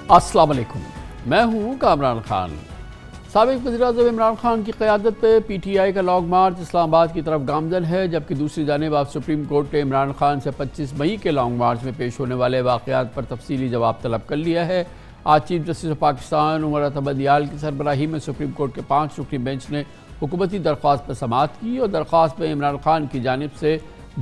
السلام علیکم، میں ہوں کامران خان۔ سابق وزیر اعظم عمران خان کی قیادت پہ پی ٹی آئی کا لانگ مارچ اسلام آباد کی طرف گامزن ہے، جبکہ دوسری جانب آپ سپریم کورٹ نے عمران خان سے 25 مئی کے لانگ مارچ میں پیش ہونے والے واقعات پر تفصیلی جواب طلب کر لیا ہے۔ آج چیف جسٹس آف پاکستان عمر اتھا بندیال کی سربراہی میں سپریم کورٹ کے 5 رکنی بینچ نے حکومتی درخواست پر سماعت کی اور درخواست میں عمران خان کی جانب سے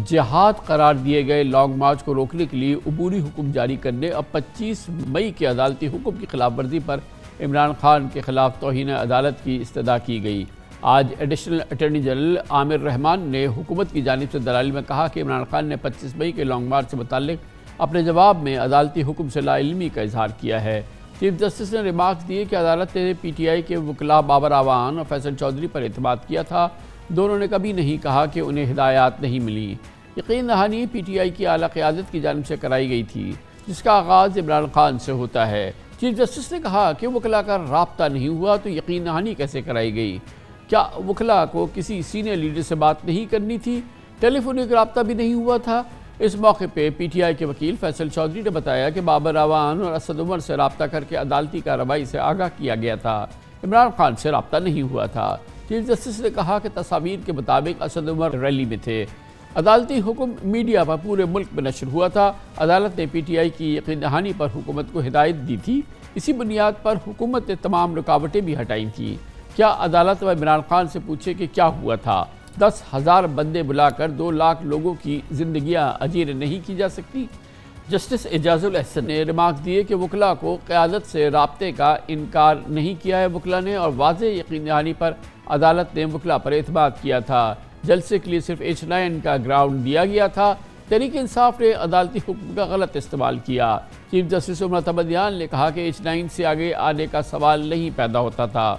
جہاد قرار دیے گئے لانگ مارچ کو روکنے کے لیے عبوری حکم جاری کرنے اور 25 مئی کے عدالتی حکم کی خلاف ورزی پر عمران خان کے خلاف توہین عدالت کی استدعا کی گئی۔ آج ایڈیشنل اٹارنی جنرل عامر رحمان نے حکومت کی جانب سے دلائل میں کہا کہ عمران خان نے 25 مئی کے لانگ مارچ سے متعلق اپنے جواب میں عدالتی حکم سے لا علمی کا اظہار کیا ہے۔ چیف جسٹس نے ریمارکس دیے کہ عدالت نے پی ٹی آئی کے وکلاء بابر اعوان اور فیصل چودھری پر اعتماد کیا تھا۔ دونوں نے کبھی نہیں کہا کہ انہیں ہدایات نہیں ملی۔ یقین دہانی پی ٹی آئی کی اعلیٰ قیادت کی جانب سے کرائی گئی تھی، جس کا آغاز عمران خان سے ہوتا ہے۔ چیف جسٹس نے کہا کہ وکلاء کا رابطہ نہیں ہوا تو یقین دہانی کیسے کرائی گئی؟ کیا وکلاء کو کسی سینئر لیڈر سے بات نہیں کرنی تھی؟ ٹیلی فونک رابطہ بھی نہیں ہوا تھا؟ اس موقع پہ پی ٹی آئی کے وکیل فیصل چودھری نے بتایا کہ بابر اعوان اور اسد عمر سے رابطہ کر کے عدالتی کارروائی سے آگاہ کیا گیا تھا، عمران خان سے رابطہ نہیں ہوا تھا۔ چیف جسٹس نے کہا کہ تصاویر کے مطابق اسد عمر ریلی میں تھے۔ عدالتی حکم میڈیا پر پورے ملک میں نشر ہوا تھا۔ عدالت نے پی ٹی آئی کی یقین دہانی پر حکومت کو ہدایت دی تھی۔ اسی بنیاد پر حکومت نے تمام رکاوٹیں بھی ہٹائی تھیں۔ کیا عدالت و عمران خان سے پوچھے کہ کیا ہوا تھا؟ 10,000 بندے بلا کر 2 لاکھ لوگوں کی زندگیاں اجیر نہیں کی جا سکتی؟ جسٹس اعجاز الاحسن نے ریمارکس دیے کہ وکلاء کو قیادت سے رابطے کا انکار نہیں کیا ہے وکلاء نے، اور واضح یقین دہانی پر عدالت نے وکلاء پر اعتماد کیا تھا۔ جلسے کے لیے صرف H9 کا گراؤنڈ دیا گیا تھا۔ تحریک انصاف نے عدالتی حکم کا غلط استعمال کیا۔ چیف جسٹس عمر اتھا بندیال نے کہا کہ H9 سے آگے آنے کا سوال نہیں پیدا ہوتا تھا۔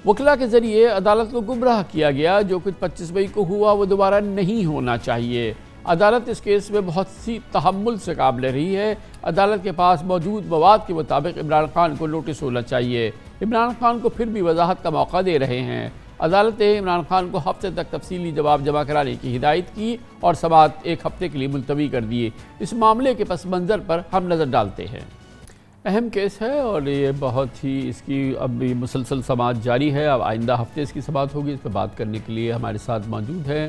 وکلاء کے ذریعے عدالت کو گمراہ کیا گیا۔ جو کچھ 25 مئی کو ہوا وہ دوبارہ نہیں ہونا چاہیے۔ عدالت اس کیس میں بہت سی تحمل سے کام لے رہی ہے۔ عدالت کے پاس موجود مواد کے مطابق عمران خان کو نوٹس ہونا چاہیے۔ عمران خان کو پھر بھی وضاحت کا موقع دے رہے ہیں۔ عدالت نے عمران خان کو ہفتے تک تفصیلی جواب جمع کرانے کی ہدایت کی اور سماعت 1 ہفتے کے لیے ملتوی کر دیے۔ اس معاملے کے پس منظر پر ہم نظر ڈالتے ہیں۔ اہم کیس ہے اور یہ بہت ہی اس کی اب بھی مسلسل سماعت جاری ہے۔ اب آئندہ ہفتے اس کی سماعت ہوگی۔ اس پہ بات کرنے کے لیے ہمارے ساتھ موجود ہیں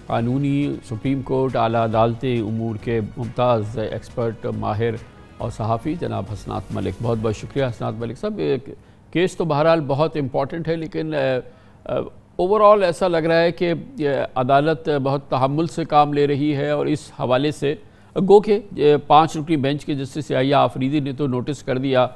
قانونی سپریم کورٹ اعلیٰ عدالتی امور کے ممتاز ایکسپرٹ، ماہر اور صحافی جناب حسنات ملک۔ بہت بہت شکریہ حسنات ملک صاحب۔ کیس تو بہرحال بہت امپورٹنٹ ہے، لیکن اوورآل ایسا لگ رہا ہے کہ عدالت بہت تحمل سے کام لے رہی ہے، اور اس حوالے سے گو کہ 5 رکنی بینچ کے جسٹس یحییٰ آفریدی نے تو نوٹس کر دیا۔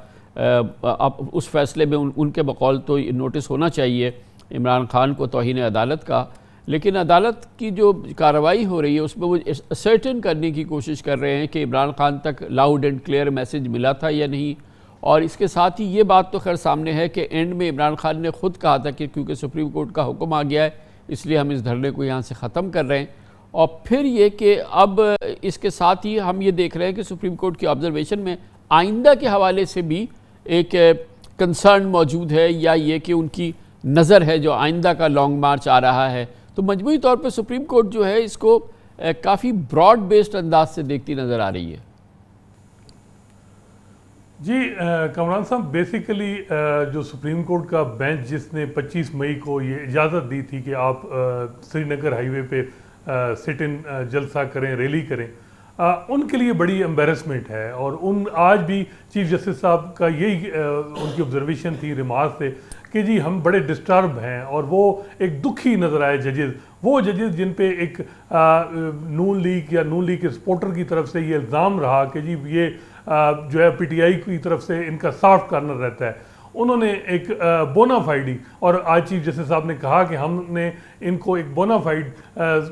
اب اس فیصلے میں ان کے بقول تو نوٹس ہونا چاہیے عمران خان کو توہین عدالت کا، لیکن عدالت کی جو کارروائی ہو رہی ہے اس میں وہ سرٹن کرنے کی کوشش کر رہے ہیں کہ عمران خان تک لاؤڈ اینڈ کلیئر میسج ملا تھا یا نہیں۔ اور اس کے ساتھ ہی یہ بات تو خیر سامنے ہے کہ اینڈ میں عمران خان نے خود کہا تھا کہ کیونکہ سپریم کورٹ کا حکم آ گیا ہے اس لیے ہم اس دھرنے کو یہاں سے ختم کر رہے ہیں۔ اور پھر یہ کہ اب اس کے ساتھ ہی ہم یہ دیکھ رہے ہیں کہ سپریم کورٹ کی آبزرویشن میں آئندہ کے حوالے سے بھی ایک کنسرن موجود ہے، یا یہ کہ ان کی نظر ہے جو آئندہ کا لانگ مارچ آ رہا ہے۔ تو مجموعی طور پہ سپریم کورٹ جو ہے اس کو کافی براڈ بیسڈ انداز سے دیکھتی نظر آ رہی ہے۔ جی کامران صاحب، بیسیکلی جو سپریم کورٹ کا بینچ جس نے 25 مئی کو یہ اجازت دی تھی کہ آپ سری نگر ہائی وے پہ سٹ ان جلسہ کریں، ریلی کریں، ان کے لیے بڑی امبیرسمنٹ ہے۔ اور آج بھی چیف جسٹس صاحب کا یہی ان کی آبزرویشن تھی، ریمارک تھے کہ جی ہم بڑے ڈسٹرب ہیں، اور وہ ایک دکھی نظر آئے ججز، وہ ججز جن پہ ایک نون لیگ یا نون لیگ کے سپورٹر کی طرف سے یہ الزام رہا کہ جی یہ جو ہے پی ٹی آئی کی طرف سے ان کا سافٹ کارنر رہتا ہے، انہوں نے ایک بونا فائڈی، اور آج چیف جسٹس صاحب نے کہا کہ ہم نے ان کو ایک بونا فائڈ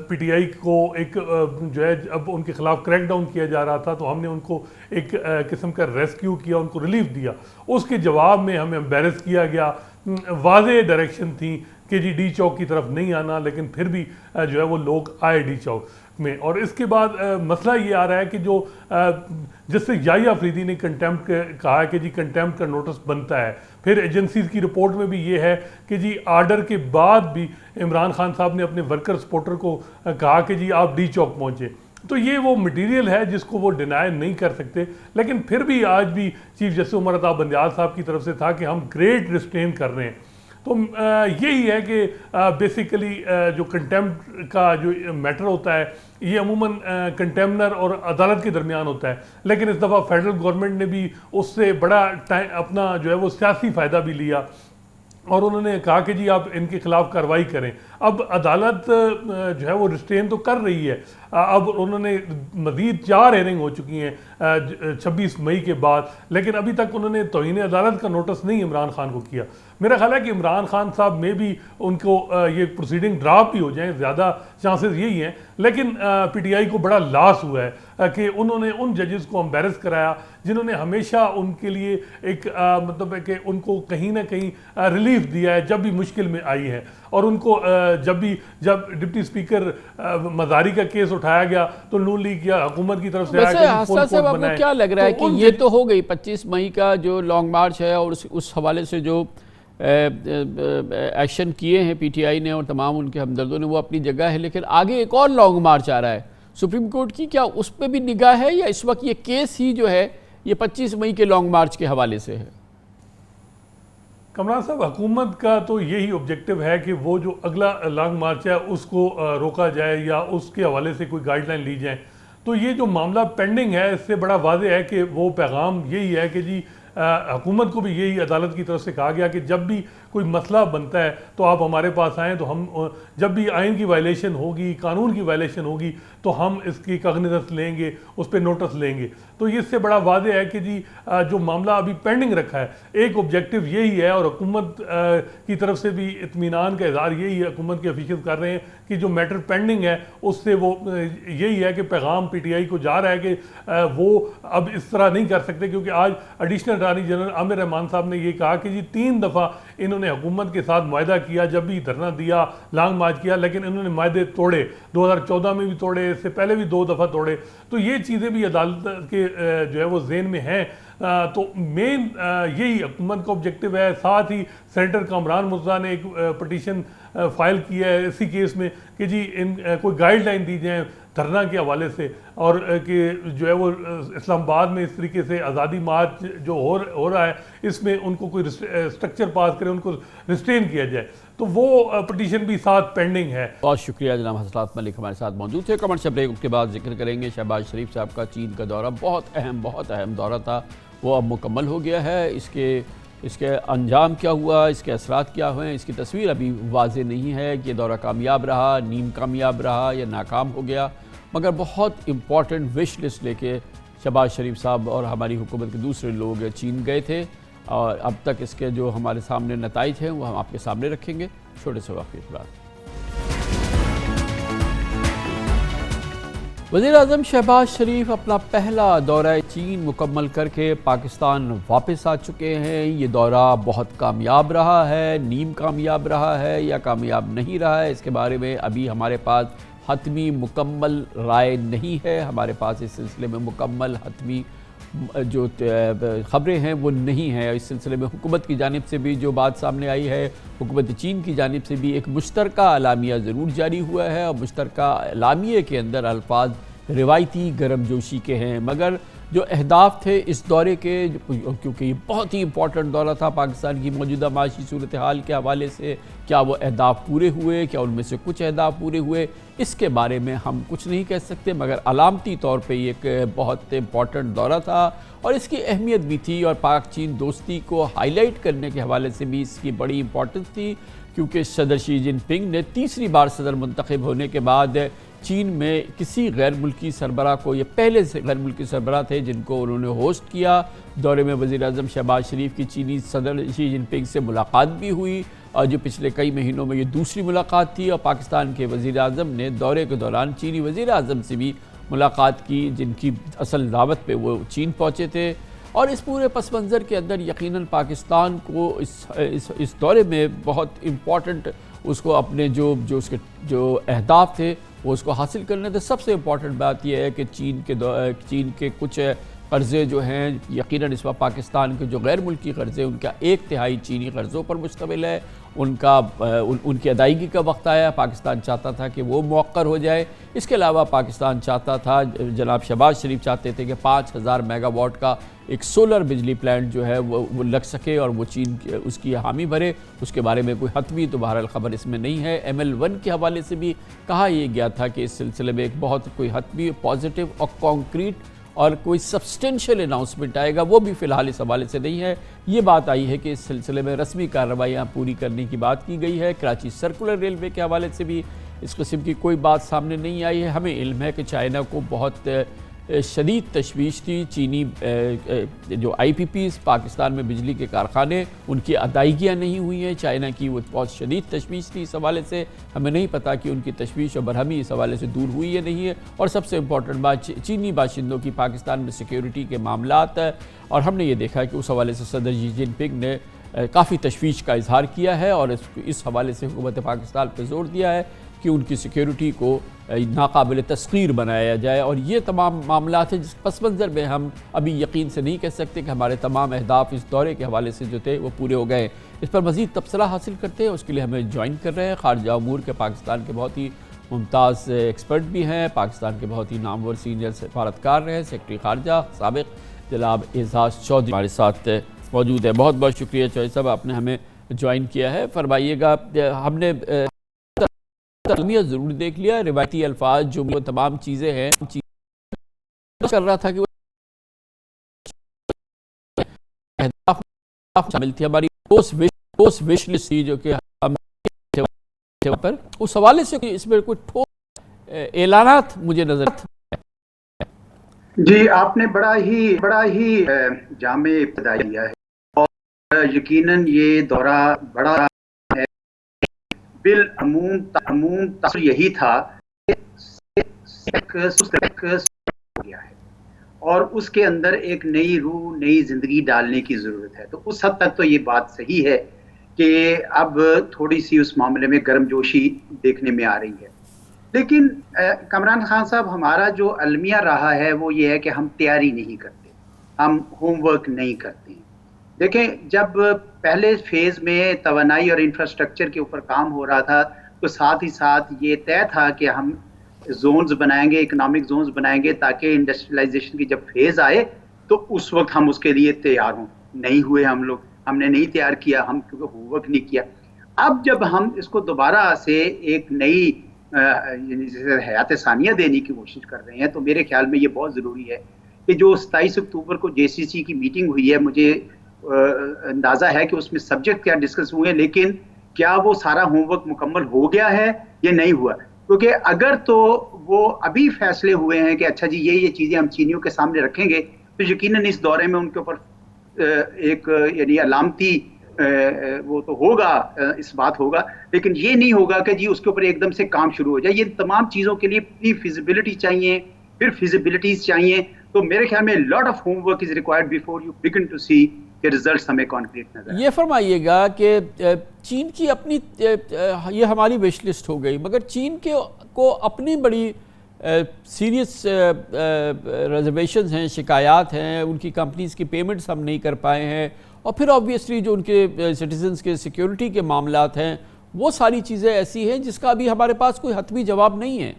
پی ٹی آئی کو ایک جو ہے اب ان کے خلاف کریک ڈاؤن کیا جا رہا تھا تو ہم نے ان کو ایک قسم کا ریسکیو کیا، ان کو ریلیف دیا۔ اس کے جواب میں ہمیں امبیرس کیا گیا، واضح ڈائریکشن تھی کہ جی ڈی چوک کی طرف نہیں آنا، لیکن پھر بھی جو ہے وہ لوگ آئے ڈی چوک میں۔ اور اس کے بعد مسئلہ یہ آ رہا ہے کہ جو جس سے یحییٰ آفریدی نے کنٹیمپٹ کہا ہے کہ جی کنٹیمپٹ کا نوٹس بنتا ہے، پھر ایجنسیز کی رپورٹ میں بھی یہ ہے کہ جی آرڈر کے بعد بھی عمران خان صاحب نے اپنے ورکر سپورٹر کو کہا کہ جی آپ ڈی چوک پہنچے۔ تو یہ وہ مٹیریل ہے جس کو وہ ڈینائی نہیں کر سکتے. لیکن پھر بھی آج بھی چیف جسٹس عمر عطا بندیال صاحب کی طرف سے تھا کہ ہم گریٹ ریسٹرین کر رہے ہیں. تو یہی ہے کہ بیسیکلی جو کنٹیمپٹ کا جو میٹر ہوتا ہے یہ عموماً کنٹیمنر اور عدالت کے درمیان ہوتا ہے. لیکن اس دفعہ فیڈرل گورنمنٹ نے بھی اس سے بڑا اپنا جو ہے وہ سیاسی فائدہ بھی لیا اور انہوں نے کہا کہ جی آپ ان کے خلاف کارروائی کریں. اب عدالت جو ہے وہ ریسٹرین تو کر رہی ہے. اب انہوں نے مزید 4 ہیئرنگ ہو چکی ہیں 26 مئی کے بعد, لیکن ابھی تک انہوں نے توہین عدالت کا نوٹس نہیں عمران خان کو کیا. میرا خیال ہے کہ عمران خان صاحب میں بھی ان کو یہ پروسیڈنگ ڈراپ بھی ہو جائیں, زیادہ چانسز یہی ہیں. لیکن پی ٹی آئی کو بڑا لاس ہوا ہے کہ انہوں نے ان ججز کو امبیرس کرایا جنہوں نے ہمیشہ ان کے لیے ایک مطلب ہے کہ ان کو کہیں نہ کہیں ریلیف دیا ہے جب بھی مشکل میں آئی ہے. اور ان کو جب ڈپٹی اسپیکر مزاری کا کیس اٹھایا گیا تو نون لیگ یا حکومت کی طرف سے ویسے حسن صاحب آپ کو کیا لگ رہا ہے کہ یہ تو ہو گئی 25 مئی کا جو لانگ مارچ ہے اور اس حوالے سے جو ایکشن کیے ہیں پی ٹی آئی نے اور تمام ان کے ہمدردوں نے وہ اپنی جگہ ہے, لیکن آگے ایک اور لانگ مارچ آ رہا ہے سپریم کورٹ کی, کیا اس پہ بھی نگاہ ہے یا اس وقت یہ کیس ہی جو ہے یہ 25 مئی کے لانگ مارچ کے حوالے سے ہے؟ کمران صاحب, حکومت کا تو یہی آبجیکٹو ہے کہ وہ جو اگلا لانگ مارچ ہے اس کو روکا جائے یا اس کے حوالے سے کوئی گائیڈ لائن لی جائیں. تو یہ جو معاملہ پینڈنگ ہے اس سے بڑا واضح ہے کہ وہ پیغام یہی ہے کہ جی حکومت کو بھی یہی عدالت کی طرف سے کہا گیا کہ جب بھی کوئی مسئلہ بنتا ہے تو آپ ہمارے پاس آئیں, تو ہم جب بھی آئین کی وائلیشن ہوگی, قانون کی وائلیشن ہوگی تو ہم اس کی کاغنیزنس لیں گے, اس پہ نوٹس لیں گے. تو اس سے بڑا واضح ہے کہ جی جو معاملہ ابھی پینڈنگ رکھا ہے ایک آبجیکٹو یہی ہے اور حکومت کی طرف سے بھی اطمینان کا اظہار یہی ہے, حکومت کے افیشلز کر رہے ہیں کہ جو میٹر پینڈنگ ہے اس سے وہ یہی ہے کہ پیغام پی ٹی آئی کو جا رہا ہے کہ وہ اب اس طرح نہیں کر سکتے, کیونکہ آج ایڈیشنل اٹارنی جنرل عامر رحمان صاحب نے یہ کہا کہ جی 3 دفعہ انہوں نے حکومت کے ساتھ معاہدہ کیا جب بھی دھرنا دیا, لانگ مارچ کیا, لیکن انہوں نے معاہدے توڑے, 2014 میں بھی توڑے, اس سے پہلے بھی 2 دفعہ توڑے. تو یہ چیزیں بھی عدالت کے جو ہے وہ ذہن میں ہیں. تو مین یہی حکومت کا آبجیکٹو ہے. ساتھ ہی سینیٹر کامران مرزا نے ایک پٹیشن فائل کیا ہے اسی کیس میں کہ جی کوئی گائیڈ لائن دی جائیں دھرنا کے حوالے سے, اور کہ جو ہے وہ اسلام آباد میں اس طریقے سے آزادی مارچ جو ہو رہا ہے اس میں ان کو کوئی اسٹرکچر پاس کرے, ان کو ریسٹرین کیا جائے. تو وہ پٹیشن بھی ساتھ پینڈنگ ہے. بہت شکریہ جناب حسرات ملک ہمارے ساتھ موجود تھے. کمرشل بریک کے بعد ذکر کریں گے شہباز شریف صاحب کا چین کا دورہ, بہت اہم دورہ تھا, وہ اب مکمل ہو گیا ہے. اس کے انجام کیا ہوا, اس کے اثرات کیا ہوئے, اس کی تصویر ابھی واضح نہیں ہے کہ یہ دورہ کامیاب رہا, نیم کامیاب رہا یا ناکام ہو گیا. مگر بہت امپورٹنٹ وش لسٹ لے کے شہباز شریف صاحب اور ہماری حکومت کے دوسرے لوگ چین گئے تھے, اور اب تک اس کے جو ہمارے سامنے نتائج ہیں وہ ہم آپ کے سامنے رکھیں گے. چھوٹے سے واقعے کے بعد وزیر اعظم شہباز شریف اپنا پہلا دورہ چین مکمل کر کے پاکستان واپس آ چکے ہیں. یہ دورہ بہت کامیاب رہا ہے, نیم کامیاب رہا ہے یا کامیاب نہیں رہا ہے, اس کے بارے میں ابھی ہمارے پاس حتمی مکمل رائے نہیں ہے. ہمارے پاس اس سلسلے میں مکمل حتمی جو خبریں ہیں وہ نہیں ہیں. اس سلسلے میں حکومت کی جانب سے بھی جو بات سامنے آئی ہے, حکومت چین کی جانب سے بھی ایک مشترکہ اعلامیہ ضرور جاری ہوا ہے, اور مشترکہ اعلامیے کے اندر الفاظ روایتی گرم جوشی کے ہیں. مگر جو اہداف تھے اس دورے کے, کیونکہ یہ بہت ہی امپورٹنٹ دورہ تھا پاکستان کی موجودہ معاشی صورتحال کے حوالے سے, کیا وہ اہداف پورے ہوئے, کیا ان میں سے کچھ اہداف پورے ہوئے, اس کے بارے میں ہم کچھ نہیں کہہ سکتے. مگر علامتی طور پہ یہ ایک بہت امپورٹنٹ دورہ تھا اور اس کی اہمیت بھی تھی, اور پاک چین دوستی کو ہائی لائٹ کرنے کے حوالے سے بھی اس کی بڑی امپورٹنس تھی, کیونکہ صدر شی جن پنگ نے تیسری بار صدر منتخب ہونے کے بعد چین میں کسی غیر ملکی سربراہ کو, یہ پہلے سے غیر ملکی سربراہ تھے جن کو انہوں نے ہوسٹ کیا. دورے میں وزیر اعظم شہباز شریف کی چینی صدر شی جن پنگ سے ملاقات بھی ہوئی, اور جو پچھلے کئی مہینوں میں یہ دوسری ملاقات تھی. اور پاکستان کے وزیر اعظم نے دورے کے دوران چینی وزیر اعظم سے بھی ملاقات کی, جن کی اصل دعوت پہ وہ چین پہنچے تھے. اور اس پورے پس منظر کے اندر یقیناً پاکستان کو اس دورے میں بہت امپورٹنٹ اس کو اپنے اس کے جو اہداف تھے وہ اس کو حاصل کرنے تھے. سب سے امپورٹنٹ بات یہ ہے کہ چین کے کچھ قرضے جو ہیں یقیناً اس وقت پاکستان کے جو غیر ملکی قرضے ان کا 1/3 چینی قرضوں پر مشتمل ہے. ان کی ادائیگی کا وقت آیا. پاکستان چاہتا تھا کہ وہ مؤخر ہو جائے. اس کے علاوہ پاکستان چاہتا تھا، جناب شہباز شریف چاہتے تھے کہ 5000 میگا واٹ کا ایک سولر بجلی پلانٹ جو ہے وہ لگ سکے اور وہ چین اس کی حامی بھرے. اس کے بارے میں کوئی حتمی تو بہرحال خبر اس میں نہیں ہے. ML1 کے حوالے سے بھی کہا یہ گیا تھا کہ اس سلسلے میں ایک بہت کوئی حتمی پازیٹیو اور کانکریٹ اور کوئی سبسٹینشیل اناؤنسمنٹ آئے گا، وہ بھی فی الحال اس حوالے سے نہیں ہے. یہ بات آئی ہے کہ اس سلسلے میں رسمی کارروائیاں پوری کرنے کی بات کی گئی ہے. کراچی سرکولر ریلوے کے حوالے سے بھی اس قسم کی کوئی بات سامنے نہیں آئی ہے. ہمیں علم ہے کہ چائنا کو بہت شدید تشویش تھی. چینی جو IPPs پاکستان میں بجلی کے کارخانے ان کی ادائیگیاں نہیں ہوئی ہیں. چائنا کی وہ بہت شدید تشویش تھی اس حوالے سے. ہمیں نہیں پتا کہ ان کی تشویش اور برہمی اس حوالے سے دور ہوئی یا نہیں ہے. اور سب سے امپورٹنٹ بات چینی باشندوں کی پاکستان میں سیکیورٹی کے معاملات ہے. اور ہم نے یہ دیکھا کہ اس حوالے سے صدر شی جن پنگ نے کافی تشویش کا اظہار کیا ہے اور اس حوالے سے حکومت پاکستان پہ زور دیا ہے کہ ان کی سیکیورٹی کو ناقابل تسخیر بنایا جائے. اور یہ تمام معاملات ہیں جس پس منظر میں ہم ابھی یقین سے نہیں کہہ سکتے کہ ہمارے تمام اہداف اس دورے کے حوالے سے جو تھے وہ پورے ہو گئے. اس پر مزید تبصرہ حاصل کرتے ہیں. اس کے لیے ہمیں جوائن کر رہے ہیں خارجہ امور کے پاکستان کے بہت ہی ممتاز ایکسپرٹ بھی ہیں، پاکستان کے بہت ہی نامور سینئر سفارتکار رہے سیکرٹری خارجہ سابق جناب اعزاز چودھری ہمارے ساتھ موجود ہے. بہت بہت شکریہ چودھری صاحب، آپ نے ہمیں جوائن کیا ہے. فرمائیے گا، ہم نے المیہ ضرور دیکھ لیا، روایتی الفاظ جو وہ تمام چیزیں ہیں کر رہا تھا کہ وہ اہداف شامل تھی ہماری ٹھوس وش لسٹ تھی جو کہ ہم پر اس حوالے سے اس میں کوئی ٹھوس اعلانات مجھے نظر. جی آپ نے بڑا ہی جامع ابتدا کیا ہے اور یقیناً یہ دورہ بڑا ہے. بالعموم تاثر یہی تھا کہ ہو گیا ہے اور اس کے اندر ایک نئی روح نئی زندگی ڈالنے کی ضرورت ہے. تو اس حد تک تو یہ بات صحیح ہے کہ اب تھوڑی سی اس معاملے میں گرم جوشی دیکھنے میں آ رہی ہے. لیکن کامران خان صاحب، ہمارا جو المیہ رہا ہے وہ یہ ہے کہ ہم تیاری نہیں کرتے، ہم ہوم ورک نہیں کرتے. دیکھیں، جب پہلے فیز میں توانائی اور انفراسٹرکچر کے اوپر کام ہو رہا تھا تو ساتھ ہی ساتھ یہ طے تھا کہ ہم زونز بنائیں گے، اکنامک زونز بنائیں گے تاکہ انڈسٹریلائزیشن کی جب فیز آئے تو اس وقت ہم اس کے لیے تیار ہوں. نہیں ہوئے ہم نے نہیں تیار کیا، ہم کیونکہ ہوم ورک نہیں کیا. اب جب ہم اس کو دوبارہ سے ایک نئی حیات ثانیہ دینے کی کوشش کر رہے ہیں تو میرے خیال میں یہ بہت ضروری ہے کہ جو 27 اکتوبر کو JCC کی میٹنگ ہوئی ہے، مجھے اندازہ ہے کہ اس میں سبجیکٹ کیا ڈسکس ہوئے، لیکن کیا وہ سارا ہوم ورک مکمل ہو گیا ہے یا نہیں ہوا؟ کیونکہ اگر تو وہ ابھی فیصلے ہوئے ہیں کہ اچھا جی یہ چیزیں ہم چینیوں کے سامنے رکھیں گے تو یقیناً اس دورے میں ان کے اوپر ایک یعنی علامتی وہ تو ہوگا، اس بات ہوگا، لیکن یہ نہیں ہوگا کہ جی اس کے اوپر ایک دم سے کام شروع ہو جائے. یہ تمام چیزوں کے لیے پری فیزیبلٹی چاہیے، پھر فیزیبلٹیز چاہیے. تو میرے خیال میں lot of homework is required before you begin to see کہ ریزلٹس ہمیں کانکریٹ نظر. یہ فرمائیے گا کہ چین کی اپنی یہ ہماری وش لسٹ ہو گئی، مگر چین کو اپنی بڑی سیریس ریزرویشنز ہیں، شکایات ہیں، ان کی کمپنیز کی پیمنٹس ہم نہیں کر پائے ہیں، اور پھر آبویسلی جو ان کے سٹیزنز کے سیکیورٹی کے معاملات ہیں وہ ساری چیزیں ایسی ہیں جس کا ابھی ہمارے پاس کوئی حتمی جواب نہیں ہے.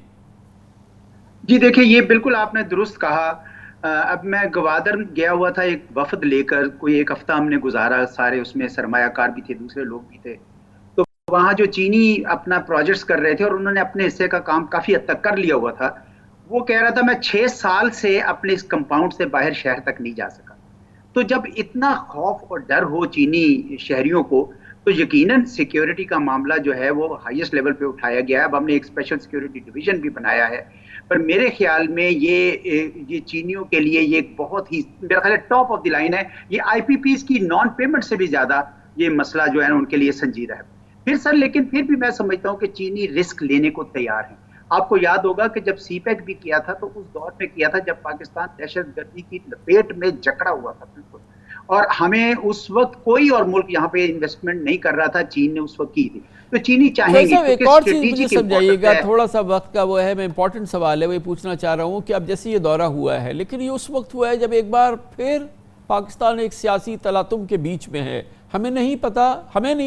جی دیکھیں، یہ بالکل آپ نے درست کہا. اب میں گوادر گیا ہوا تھا ایک وفد لے کر، کوئی ایک ہفتہ ہم نے گزارا، سارے اس میں سرمایہ کار بھی تھے، دوسرے لوگ بھی تھے. تو وہاں جو چینی اپنا پروجیکٹس کر رہے تھے اور انہوں نے اپنے حصے کا کام کافی حد تک کر لیا ہوا تھا، وہ کہہ رہا تھا میں 6 سال سے اپنے اس کمپاؤنڈ سے باہر شہر تک نہیں جا سکا. تو جب اتنا خوف اور ڈر ہو چینی شہریوں کو تو یقیناً سیکیورٹی کا معاملہ جو ہے وہ ہائیسٹ لیول پہ اٹھایا گیا ہے. اب ہم نے ایک اسپیشل سیکیورٹی ڈویژن بھی بنایا ہے. پر میرے خیال میں یہ چینیوں کے لیے یہ بہت ہی میرا خیال ہے ٹاپ آف دی لائن ہے. یہ IPPs کی نان پیمنٹ سے بھی زیادہ یہ مسئلہ جو ہے ان کے لیے سنجیدہ ہے. پھر سر لیکن پھر بھی میں سمجھتا ہوں کہ چینی رسک لینے کو تیار ہیں. آپ کو یاد ہوگا کہ جب CPEC بھی کیا تھا تو اس دور میں کیا تھا جب پاکستان دہشت گردی کی لپیٹ میں جکڑا ہوا تھا بالکل. اور ہمیں اس وقت کوئی اور ملک یہاں پہ انویسٹمنٹ نہیں کر رہا تھا، چین نے اس وقت کی تھی، تو چینی چاہیں گے ایک اور چیز مجھے سمجھائیے گا، تھوڑا سا وقت کا وہ ہے، میں امپورٹنٹ سوال ہے وہ پوچھنا چاہ رہا ہوں کہ اب جیسے یہ دورہ ہوا ہے، لیکن یہ اس وقت ہوا ہے جب ایک بار پھر پاکستان ایک سیاسی تلاطم کے بیچ میں ہے، ہمیں نہیں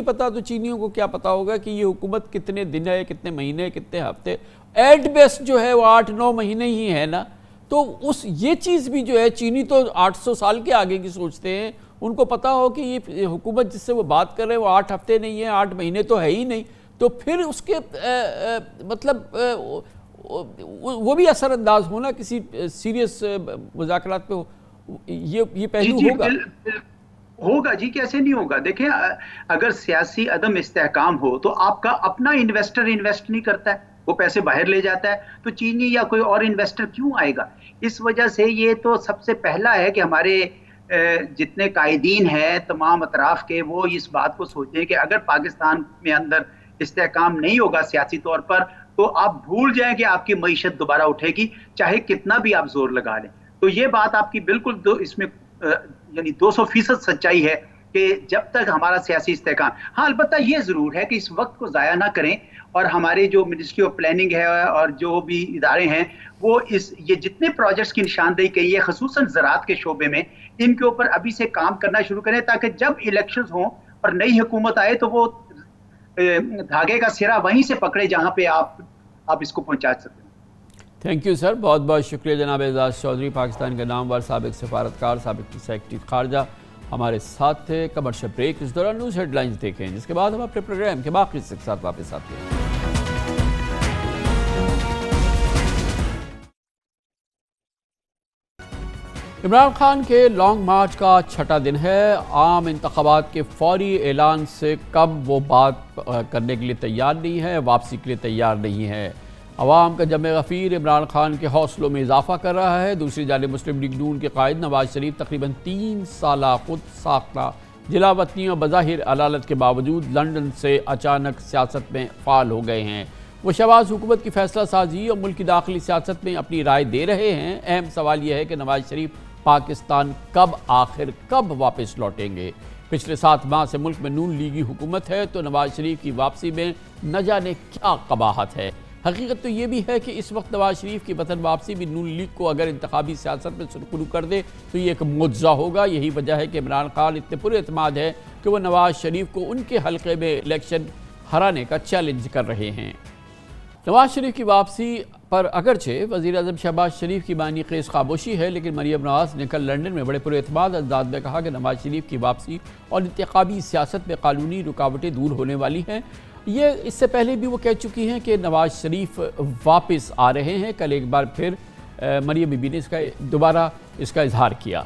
پتا تو چینیوں کو کیا پتا ہوگا کہ یہ حکومت کتنے دن ہے، کتنے مہینے، کتنے ہفتے، ایٹ بیسٹ جو ہے وہ 8-9 مہینے ہی ہے نا، تو یہ چیز بھی جو ہے چینی تو 800 سال کے آگے کی سوچتے ہیں، ان کو پتا ہو کہ یہ حکومت جس سے وہ بات کر رہے ہیں وہ 8 ہفتے نہیں ہے، 8 مہینے تو ہے ہی نہیں، تو پھر اس کے مطلب وہ بھی اثر انداز ہونا کسی سیریس مذاکرات پہ، یہ پہلو ہوگا ہوگا جی، کیسے نہیں ہوگا؟ دیکھیں اگر سیاسی عدم استحکام ہو تو آپ کا اپنا انویسٹر انویسٹ نہیں کرتا ہے، وہ پیسے باہر لے جاتا ہے، تو چینی یا کوئی اور انویسٹر کیوں آئے گا؟ اس وجہ سے یہ تو سب سے پہلا ہے کہ ہمارے جتنے قائدین ہیں تمام اطراف کے، وہ اس بات کو سوچیں کہ اگر پاکستان میں اندر استحکام نہیں ہوگا سیاسی طور پر تو آپ بھول جائیں کہ آپ کی معیشت دوبارہ اٹھے گی، چاہے کتنا بھی آپ زور لگا لیں۔ تو یہ بات آپ کی بالکل اس میں یعنی 200% سچائی ہے کہ جب تک ہمارا سیاسی استحکام، ہاں البتہ یہ ضرور ہے کہ اس وقت کو ضائع نہ کریں، اور ہمارے جو منسٹری آف پلاننگ ہے اور جو بھی ادارے ہیں وہ یہ جتنے پروجیکٹس کی نشاندہی کی ہے خصوصاً زراعت کے شعبے میں، ان کے اوپر ابھی سے کام کرنا شروع کریں تاکہ جب الیکشنز ہوں اور نئی حکومت آئے تو وہ دھاگے کا سرا وہیں سے پکڑے جہاں پہ آپ اس کو پہنچا سکتے ہیں۔ تھینک یو سر، بہت بہت شکریہ جناب اعزاز چودھری، پاکستان کے نامور سابق سفارتکار، سابق سیکرٹری خارجہ ہمارے ساتھ تھے۔ کمرشل بریک، اس دوران نیوز ہیڈ لائنز دیکھیں، جس کے بعد ہم اپنے پروگرام کے باقی حصے کے ساتھ واپس آتے ہیں۔ عمران خان کے لانگ مارچ کا 6واں دن ہے، عام انتخابات کے فوری اعلان سے کم وہ بات کرنے کے لیے تیار نہیں ہے، واپسی کے لیے تیار نہیں ہے۔ عوام کا جمع غفیر عمران خان کے حوصلوں میں اضافہ کر رہا ہے۔ دوسری جانب مسلم لیگ نون کے قائد نواز شریف تقریباً 3 سالہ خود ساختہ جلا وطنی اور بظاہر علالت کے باوجود لندن سے اچانک سیاست میں فعال ہو گئے ہیں۔ وہ شہباز حکومت کی فیصلہ سازی اور ملک کی داخلی سیاست میں اپنی رائے دے رہے ہیں۔ اہم سوال یہ ہے کہ نواز شریف پاکستان کب واپس لوٹیں گے؟ پچھلے 7 ماہ سے ملک میں نون لیگی حکومت ہے، تو نواز شریف کی واپسی میں نہ جانے کیا قباحت ہے۔ حقیقت تو یہ بھی ہے کہ اس وقت نواز شریف کی وطن واپسی بھی نون لیگ کو اگر انتخابی سیاست میں سرخرو کر دے تو یہ ایک معجزہ ہوگا۔ یہی وجہ ہے کہ عمران خان اتنے پورے اعتماد ہے کہ وہ نواز شریف کو ان کے حلقے میں الیکشن ہرانے کا چیلنج کر رہے ہیں۔ نواز شریف کی واپسی پر اگرچہ وزیر اعظم شہباز شریف کی بانی خیز خاموشی ہے، لیکن مریم نواز نے کل لندن میں بڑے پورے اعتماد انداز میں کہا کہ نواز شریف کی واپسی اور انتخابی سیاست میں قانونی رکاوٹیں دور ہونے والی ہیں۔ یہ اس سے پہلے بھی وہ کہہ چکی ہیں کہ نواز شریف واپس آ رہے ہیں۔ کل ایک بار پھر مریم بی بی نے دوبارہ اس کا اظہار کیا۔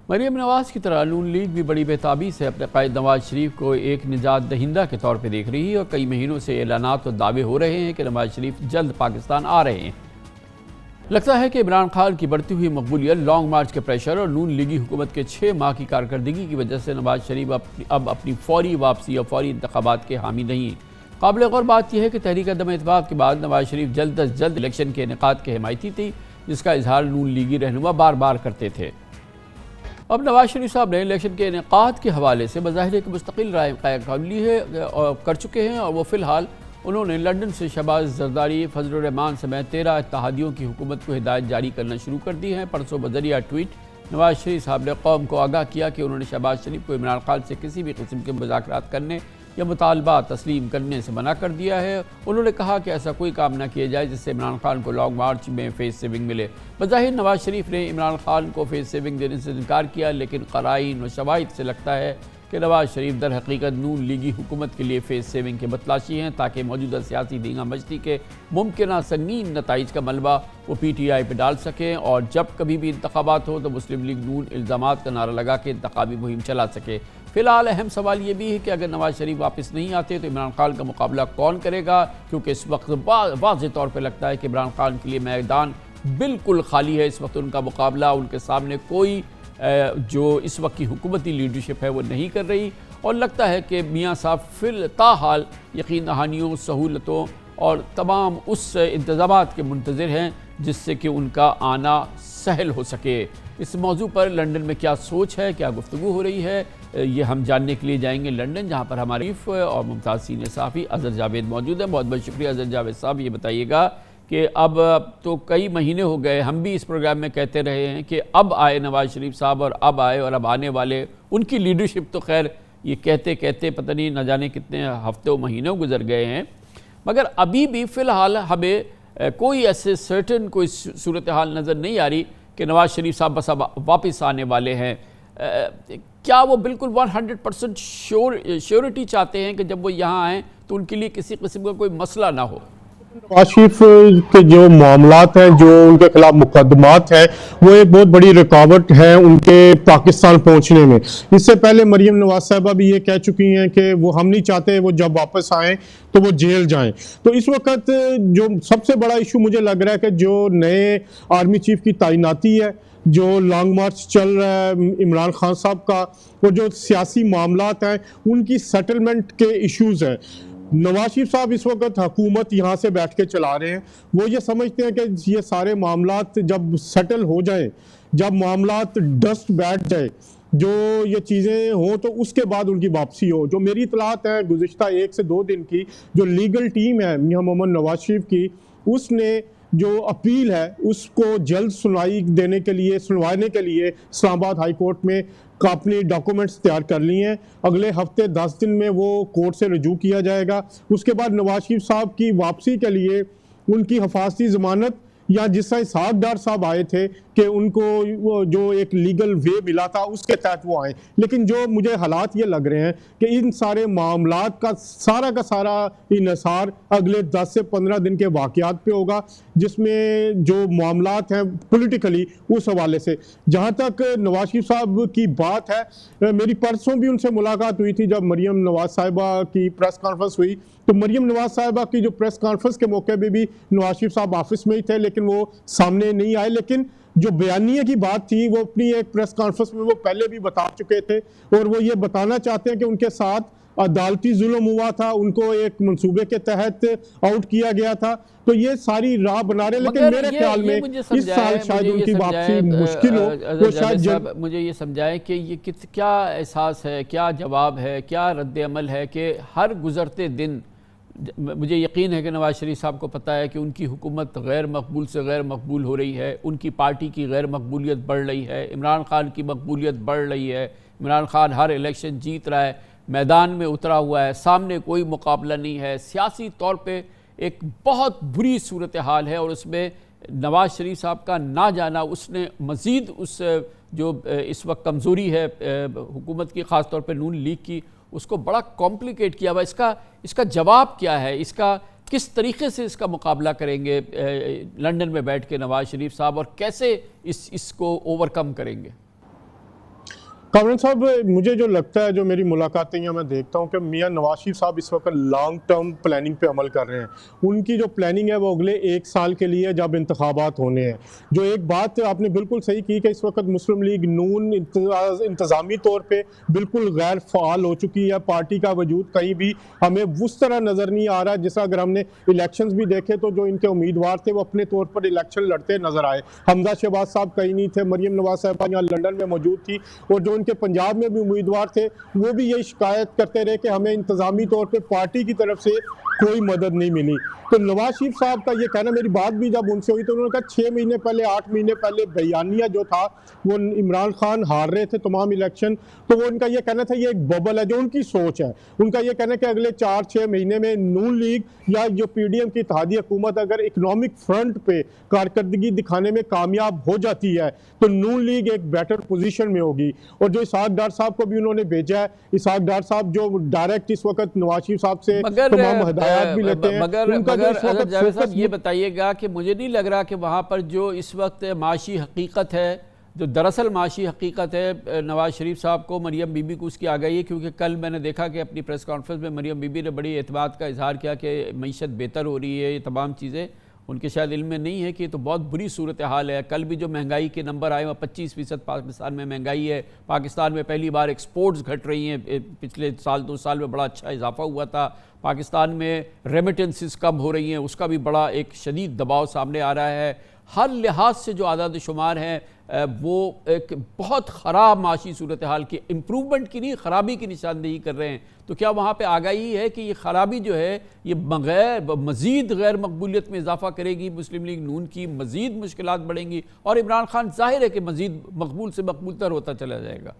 مریم نواز کی طرح نون لیگ بھی بڑی بےتابی سے اپنے قائد نواز شریف کو ایک نجات دہندہ کے طور پہ دیکھ رہی ہے، اور کئی مہینوں سے اعلانات اور دعوے ہو رہے ہیں کہ نواز شریف جلد پاکستان آ رہے ہیں۔ لگتا ہے کہ عمران خان کی بڑھتی ہوئی مقبولیت، لانگ مارچ کے پریشر اور نون لیگی حکومت کے 6 ماہ کی کارکردگی کی وجہ سے نواز شریف اب اپنی فوری واپسی اور فوری انتخابات کے حامی نہیں۔ قابل غور بات یہ ہے کہ تحریک عدم اتفاق کے بعد نواز شریف جلد از جلد الیکشن کے انعقاد کے حمایتی تھی، جس کا اظہار نون لیگی رہنما بار بار کرتے تھے۔ اب نواز شریف صاحب نے الیکشن کے انعقاد کے حوالے سے بظاہر ایک مستقل رائے قائم کر چکے ہیں، اور وہ فی الحال انہوں نے لندن سے شہباز زرداری، فضل الرحمان سمیت 13 اتحادیوں کی حکومت کو ہدایت جاری کرنا شروع کر دی ہے۔ پرسوں بذریعہ ٹویٹ نواز شریف صاحب نے قوم کو آگاہ کیا کہ انہوں نے شہباز شریف کو عمران خان سے کسی بھی قسم کے مذاکرات کرنے یا مطالبات تسلیم کرنے سے منع کر دیا ہے۔ انہوں نے کہا کہ ایسا کوئی کام نہ کیا جائے جس سے عمران خان کو لانگ مارچ میں فیس سیونگ ملے۔ بظاہر نواز شریف نے عمران خان کو فیس سیونگ دینے سے انکار کیا، لیکن قرائن و شواہد سے لگتا ہے کہ نواز شریف در حقیقت نون لیگی حکومت کے لیے فیس سیونگ کے متلاشی ہیں، تاکہ موجودہ سیاسی دھینگا مشتی کے ممکنہ سنگین نتائج کا ملبہ وہ پی ٹی آئی پہ ڈال سکیں، اور جب کبھی بھی انتخابات ہو تو مسلم لیگ نون الزامات کا نعرہ لگا کے انتخابی مہم چلا سکے۔ فی الحال اہم سوال یہ بھی ہے کہ اگر نواز شریف واپس نہیں آتے تو عمران خان کا مقابلہ کون کرے گا، کیونکہ اس وقت واضح طور پہ لگتا ہے کہ عمران خان کے لیے میدان بالکل خالی ہے۔ اس وقت ان کا مقابلہ ان کے سامنے کوئی جو اس وقت کی حکومتی لیڈرشپ ہے وہ نہیں کر رہی، اور لگتا ہے کہ میاں صاحب فی الحال یقین دہانیوں، سہولتوں اور تمام اس انتظامات کے منتظر ہیں جس سے کہ ان کا آنا سہل ہو سکے۔ اس موضوع پر لندن میں کیا سوچ ہے، کیا گفتگو ہو رہی ہے، یہ ہم جاننے کے لیے جائیں گے لندن، جہاں پر ہمارے اور ممتاز سینئر صحافی اظہر جاوید موجود ہیں۔ بہت بہت شکریہ اظہر جاوید صاحب۔ یہ بتائیے گا کہ اب تو کئی مہینے ہو گئے، ہم بھی اس پروگرام میں کہتے رہے ہیں کہ اب آئے نواز شریف صاحب، اور اب آئے اور اب آنے والے، ان کی لیڈرشپ تو خیر یہ کہتے کہتے پتہ نہیں نہ جانے کتنے ہفتوں مہینوں گزر گئے ہیں، مگر ابھی بھی فی الحال ہمیں کوئی ایسے سرٹن کوئی صورتحال نظر نہیں آ رہی کہ نواز شریف صاحب بس اب واپس آنے والے ہیں۔ کیا وہ بالکل 100% شیورٹی چاہتے ہیں کہ جب وہ یہاں آئیں تو ان کے لیے کسی قسم کا کوئی مسئلہ نہ ہو؟ نواز شریف کے جو معاملات ہیں، جو ان کے خلاف مقدمات ہیں، وہ ایک بہت بڑی رکاوٹ ہے ان کے پاکستان پہنچنے میں۔ اس سے پہلے مریم نواز صاحبہ بھی یہ کہہ چکی ہیں کہ وہ ہم نہیں چاہتے وہ جب واپس آئیں تو وہ جیل جائیں۔ تو اس وقت جو سب سے بڑا ایشو مجھے لگ رہا ہے کہ جو نئے آرمی چیف کی تعیناتی ہے، جو لانگ مارچ چل رہا ہے عمران خان صاحب کا، اور جو سیاسی معاملات ہیں ان کی سیٹلمنٹ کے ایشوز ہیں۔ نواز شریف صاحب اس وقت حکومت یہاں سے بیٹھ کے چلا رہے ہیں، وہ یہ سمجھتے ہیں کہ یہ سارے معاملات جب سیٹل ہو جائیں، جب معاملات ڈسٹ بیٹھ جائے، جو یہ چیزیں ہوں تو اس کے بعد ان کی واپسی ہو۔ جو میری اطلاعات ہے گزشتہ 1 سے 2 دن کی، جو لیگل ٹیم ہے میاں محمد نواز شریف کی، اس نے جو اپیل ہے اس کو جلد سنوانے کے لیے اسلام آباد ہائی کورٹ میں اپنی ڈاکومنٹس تیار کر لی ہیں۔ اگلے ہفتے 10 دن میں وہ کورٹ سے رجوع کیا جائے گا۔ اس کے بعد نواز شریف صاحب کی واپسی کے لیے ان کی حفاظتی ضمانت، یا جس طرح اسحاق ڈار صاحب آئے تھے کہ ان کو جو ایک لیگل وے ملا تھا اس کے تحت وہ آئیں، لیکن جو مجھے حالات یہ لگ رہے ہیں کہ ان سارے معاملات کا سارا انحصار اگلے 10 سے 15 دن کے واقعات پہ ہوگا، جس میں جو معاملات ہیں پولیٹیکلی اس حوالے سے۔ جہاں تک نواز شریف صاحب کی بات ہے، میری پرسوں بھی ان سے ملاقات ہوئی تھی جب مریم نواز صاحبہ کی پریس کانفرنس ہوئی، تو مریم نواز صاحبہ کی جو پریس کانفرنس کے موقع پہ بھی نواز شریف صاحب آفس میں ہی تھے، لیکن وہ سامنے نہیں آئے۔ لیکن جو بیانیے کی بات تھی وہ اپنی ایک پریس کانفرنس میں وہ پہلے بھی بتا چکے تھے، اور وہ یہ بتانا چاہتے ہیں کہ ان کے ساتھ عدالتی ظلم ہوا تھا، ان کو ایک منصوبے کے تحت آؤٹ کیا گیا تھا۔ تو یہ ساری راہ بنا رہے، لیکن میرے خیال میں اس سال شاید ان کی واپسی مشکل ہو۔ وہ شاید مجھے یہ سمجھائیں کہ یہ کیا احساس ہے، کیا جواب ہے، کیا رد عمل ہے کہ ہر گزرتے دن مجھے یقین ہے کہ نواز شریف صاحب کو پتہ ہے کہ ان کی حکومت غیر مقبول سے غیر مقبول ہو رہی ہے، ان کی پارٹی کی غیر مقبولیت بڑھ رہی ہے، عمران خان کی مقبولیت بڑھ رہی ہے، عمران خان ہر الیکشن جیت رہا ہے، میدان میں اترا ہوا ہے، سامنے کوئی مقابلہ نہیں ہے، سیاسی طور پہ ایک بہت بری صورتحال ہے، اور اس میں نواز شریف صاحب کا نہ جانا اس نے مزید اس جو اس وقت کمزوری ہے حکومت کی، خاص طور پہ نون لیگ کی، اس کو بڑا کمپلیکیٹ کیا ہوا۔ اس کا جواب کیا ہے، اس کا کس طریقے سے اس کا مقابلہ کریں گے لندن میں بیٹھ کے نواز شریف صاحب، اور کیسے اس کو اوورکم کریں گے؟ کامران صاحب، مجھے جو لگتا ہے، جو میری ملاقاتیں میں دیکھتا ہوں کہ میاں نواز شریف صاحب اس وقت لانگ ٹرم پلاننگ پہ عمل کر رہے ہیں۔ ان کی جو پلاننگ ہے وہ اگلے 1 سال کے لیے جب انتخابات ہونے ہیں۔ جو ایک بات آپ نے بالکل صحیح کی کہ اس وقت مسلم لیگ نون انتظامی طور پہ بالکل غیر فعال ہو چکی ہے، پارٹی کا وجود کہیں بھی ہمیں اس طرح نظر نہیں آ رہا، جیسا اگر ہم نے الیکشنز بھی دیکھے تو جو ان کے امیدوار تھے وہ اپنے طور پر الیکشن لڑتے نظر آئے۔ حمزہ شہباز صاحب کہیں نہیں تھے، مریم نواز صاحبہ یہاں لندن میں موجود تھی، اور جو ان کے پنجاب میں بھی امیدوار تھے وہ بھی یہی شکایت کرتے رہے کہ ہمیں انتظامی طور پہ پارٹی کی طرف سے کوئی مدد نہیں ملی۔ تو نواز شریف صاحب کا یہ کہنا، میری بات بھی جب ان سے ہوئی تو انہوں نے کہا 6 مہینے پہلے 8 مہینے پہلے بیانیہ جو تھا وہ عمران خان ہار رہے تھے تمام الیکشن، تو وہ ان کا یہ کہنا تھا یہ ایک ببل ہے، جو ان کی سوچ ہے۔ ان کا یہ کہنا ہے کہ اگلے 4-6 مہینے میں نون لیگ یا جو پی ڈی ایم کی اتحادی حکومت اگر اکنامک فرنٹ پہ کارکردگی دکھانے میں کامیاب ہو جاتی ہے تو نون لیگ ایک بیٹر پوزیشن میں ہوگی۔ اور جو اسحاق ڈار صاحب کو بھی انہوں نے بھیجا ہے، اسحاق ڈار صاحب جو ڈائریکٹ اس وقت نواز شریف صاحب سے تمام ہدایات بھی لیتے ہیں۔ مگر جاوید صاحب یہ بتائیے گا کہ مجھے نہیں لگ رہا کہ وہاں پر جو اس وقت معاشی حقیقت ہے، جو دراصل معاشی حقیقت ہے، نواز شریف صاحب کو، مریم بی بی کو اس کی آگاہی ہے، کیونکہ کل میں نے دیکھا کہ اپنی پریس کانفرنس میں مریم بی بی نے بڑی اعتماد کا اظہار کیا کہ معیشت بہتر ہو رہی ہے، یہ تمام چیزیں ان کے شاید علم میں نہیں ہے کہ یہ تو بہت بری صورتحال ہے۔ کل بھی جو مہنگائی کے نمبر آئے وہ 25% پاکستان میں مہنگائی ہے، پاکستان میں پہلی بار ایکسپورٹس گھٹ رہی ہیں، پچھلے 2 سال میں بڑا اچھا اضافہ ہوا تھا، پاکستان میں ریمیٹنسز کم ہو رہی ہیں، اس کا بھی بڑا ایک شدید دباؤ سامنے آ رہا ہے۔ ہر لحاظ سے جو اعداد و شمار ہیں وہ ایک بہت خراب معاشی صورتحال کی امپرومنٹ کی نہیں خرابی کی نشاندہی کر رہے ہیں، تو کیا وہاں پہ آگاہی ہے کہ یہ خرابی جو ہے یہ مزید غیر مقبولیت میں اضافہ کرے گی، مسلم لیگ نون کی مزید مشکلات بڑھیں گی، اور عمران خان ظاہر ہے کہ مزید مقبول سے مقبول تر ہوتا چلا جائے گا؟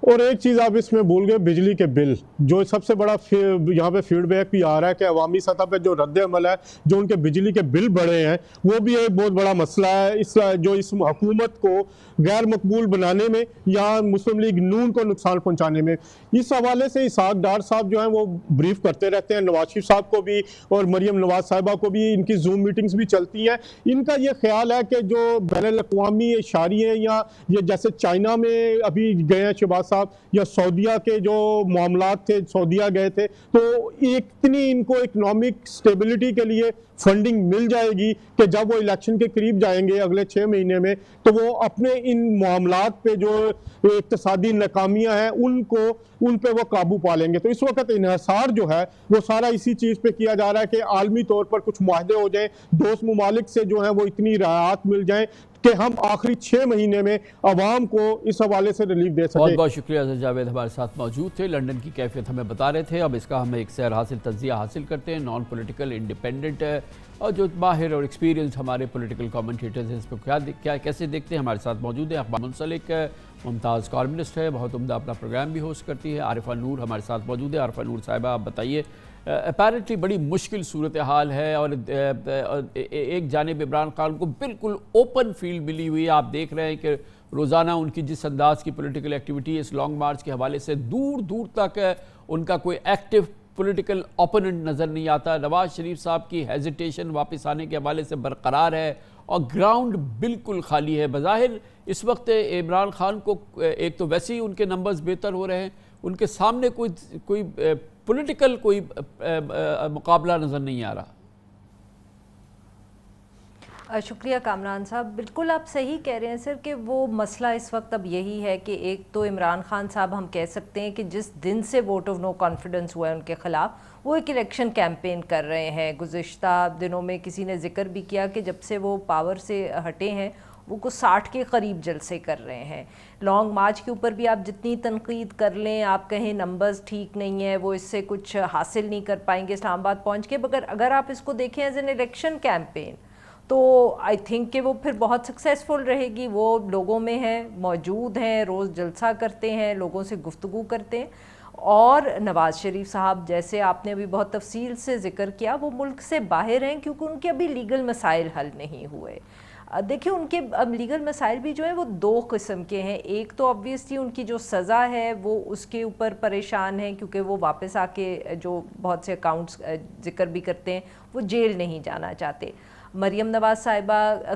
اور ایک چیز آپ اس میں بھول گئے، بجلی کے بل، جو سب سے بڑا یہاں پہ فیڈ بیک بھی آ رہا ہے کہ عوامی سطح پہ جو رد عمل ہے، جو ان کے بجلی کے بل بڑھے ہیں، وہ بھی ایک بہت بڑا مسئلہ ہے جو اس حکومت کو غیر مقبول بنانے میں یا مسلم لیگ نون کو نقصان پہنچانے میں۔ اس حوالے سے اسحاق ڈار صاحب جو ہیں وہ بریف کرتے رہتے ہیں، نواز شریف صاحب کو بھی اور مریم نواز صاحبہ کو بھی، ان کی زوم میٹنگز بھی چلتی ہیں۔ ان کا یہ خیال ہے کہ جو بین الاقوامی اشاریے یا یہ جیسے چائنا میں ابھی گئے ہیں شہباز صاحب، یا سعودیہ کے جو معاملات تھے، سعودیہ گئے تھے، تو اتنی ان کو اکنامک سٹیبلٹی کے لیے فنڈنگ مل جائے گی کہ جب وہ الیکشن کے قریب جائیں گے اگلے 6 مہینے میں، تو وہ اپنے ان معاملات پہ جو اقتصادی ناکامیاں ہیں ان پہ وہ قابو پا لیں گے۔ تو اس وقت انحصار جو ہے وہ سارا اسی چیز پہ کیا جا رہا ہے کہ عالمی طور پر کچھ معاہدے ہو جائیں، دوست ممالک سے جو ہیں وہ اتنی رعایت مل جائیں کہ ہم آخری 6 مہینے میں عوام کو اس حوالے سے ریلیف دے سکیں۔ بہت بہت شکریہ اظہر جاوید ہمارے ساتھ موجود تھے، لنڈن کی کیفیت ہمیں بتا رہے تھے۔ اب اس کا ہم ایک سیر حاصل تجزیہ حاصل کرتے ہیں، نان پولیٹیکل انڈیپینڈنٹ اور جو ماہر اور ایکسپیرینس ہمارے پولیٹیکل کامنٹیٹرز ہیں اس کو کیسے دیکھتے ہیں، ہمارے ساتھ موجود ہیں۔ اخبار منسلک ممتاز کارمنسٹ ہے، بہت عمدہ اپنا پروگرام بھی ہوسٹ کرتی ہے۔ عارفہ نور ہمارے ساتھ موجود ہے۔ عارفہ نور صاحبہ آپ بتائیے، اپیرنٹلی بڑی مشکل صورتحال ہے اور ایک جانب عمران خان کو بالکل اوپن فیلڈ ملی ہوئی ہے، آپ دیکھ رہے ہیں کہ روزانہ ان کی جس انداز کی پولیٹیکل ایکٹیویٹی اس لانگ مارچ کے حوالے سے دور دور تک ان کا کوئی ایکٹیو پولیٹیکل اوپوننٹ نظر نہیں آتا۔ نواز شریف صاحب کی ہیزیٹیشن واپس آنے کے حوالے سے برقرار ہے اور گراؤنڈ بالکل خالی ہے۔ بظاہر اس وقت عمران خان کو ایک تو ویسے ہی ان کے نمبرز بہتر ہو رہے ہیں، ان کے سامنے کوئی پولیٹیکل کوئی مقابلہ نظر نہیں آ رہا۔ شکریہ کامران صاحب، بالکل آپ صحیح کہہ رہے ہیں سر کہ وہ مسئلہ اس وقت اب یہی ہے کہ ایک تو عمران خان صاحب ہم کہہ سکتے ہیں کہ جس دن سے ووٹ آف نو کانفیڈنس ہوا ہے ان کے خلاف، وہ ایک الیکشن کیمپین کر رہے ہیں۔ گزشتہ دنوں میں کسی نے ذکر بھی کیا کہ جب سے وہ پاور سے ہٹے ہیں وہ کو 60 کے قریب جلسے کر رہے ہیں۔ لانگ مارچ کے اوپر بھی آپ جتنی تنقید کر لیں، آپ کہیں نمبرز ٹھیک نہیں ہیں، وہ اس سے کچھ حاصل نہیں کر پائیں گے اسلام آباد پہنچ کے، مگر اگر آپ اس کو دیکھیں ایز این الیکشن کیمپین تو آئی تھنک کہ وہ پھر بہت سکسیسفل رہے گی۔ وہ لوگوں میں ہیں، موجود ہیں، روز جلسہ کرتے ہیں، لوگوں سے گفتگو کرتے ہیں، اور نواز شریف صاحب جیسے آپ نے ابھی بہت تفصیل سے ذکر کیا، وہ ملک سے باہر ہیں کیونکہ ان کے ابھی لیگل مسائل حل نہیں ہوئے۔ دیکھیں ان کے لیگل مسائل بھی جو ہیں وہ 2 قسم کے ہیں۔ ایک تو obviously ان کی جو سزا ہے وہ اس کے اوپر پریشان ہیں کیونکہ وہ واپس آ کے جو بہت سے اکاؤنٹس ذکر بھی کرتے ہیں وہ جیل نہیں جانا چاہتے۔ مریم نواز صاحبہ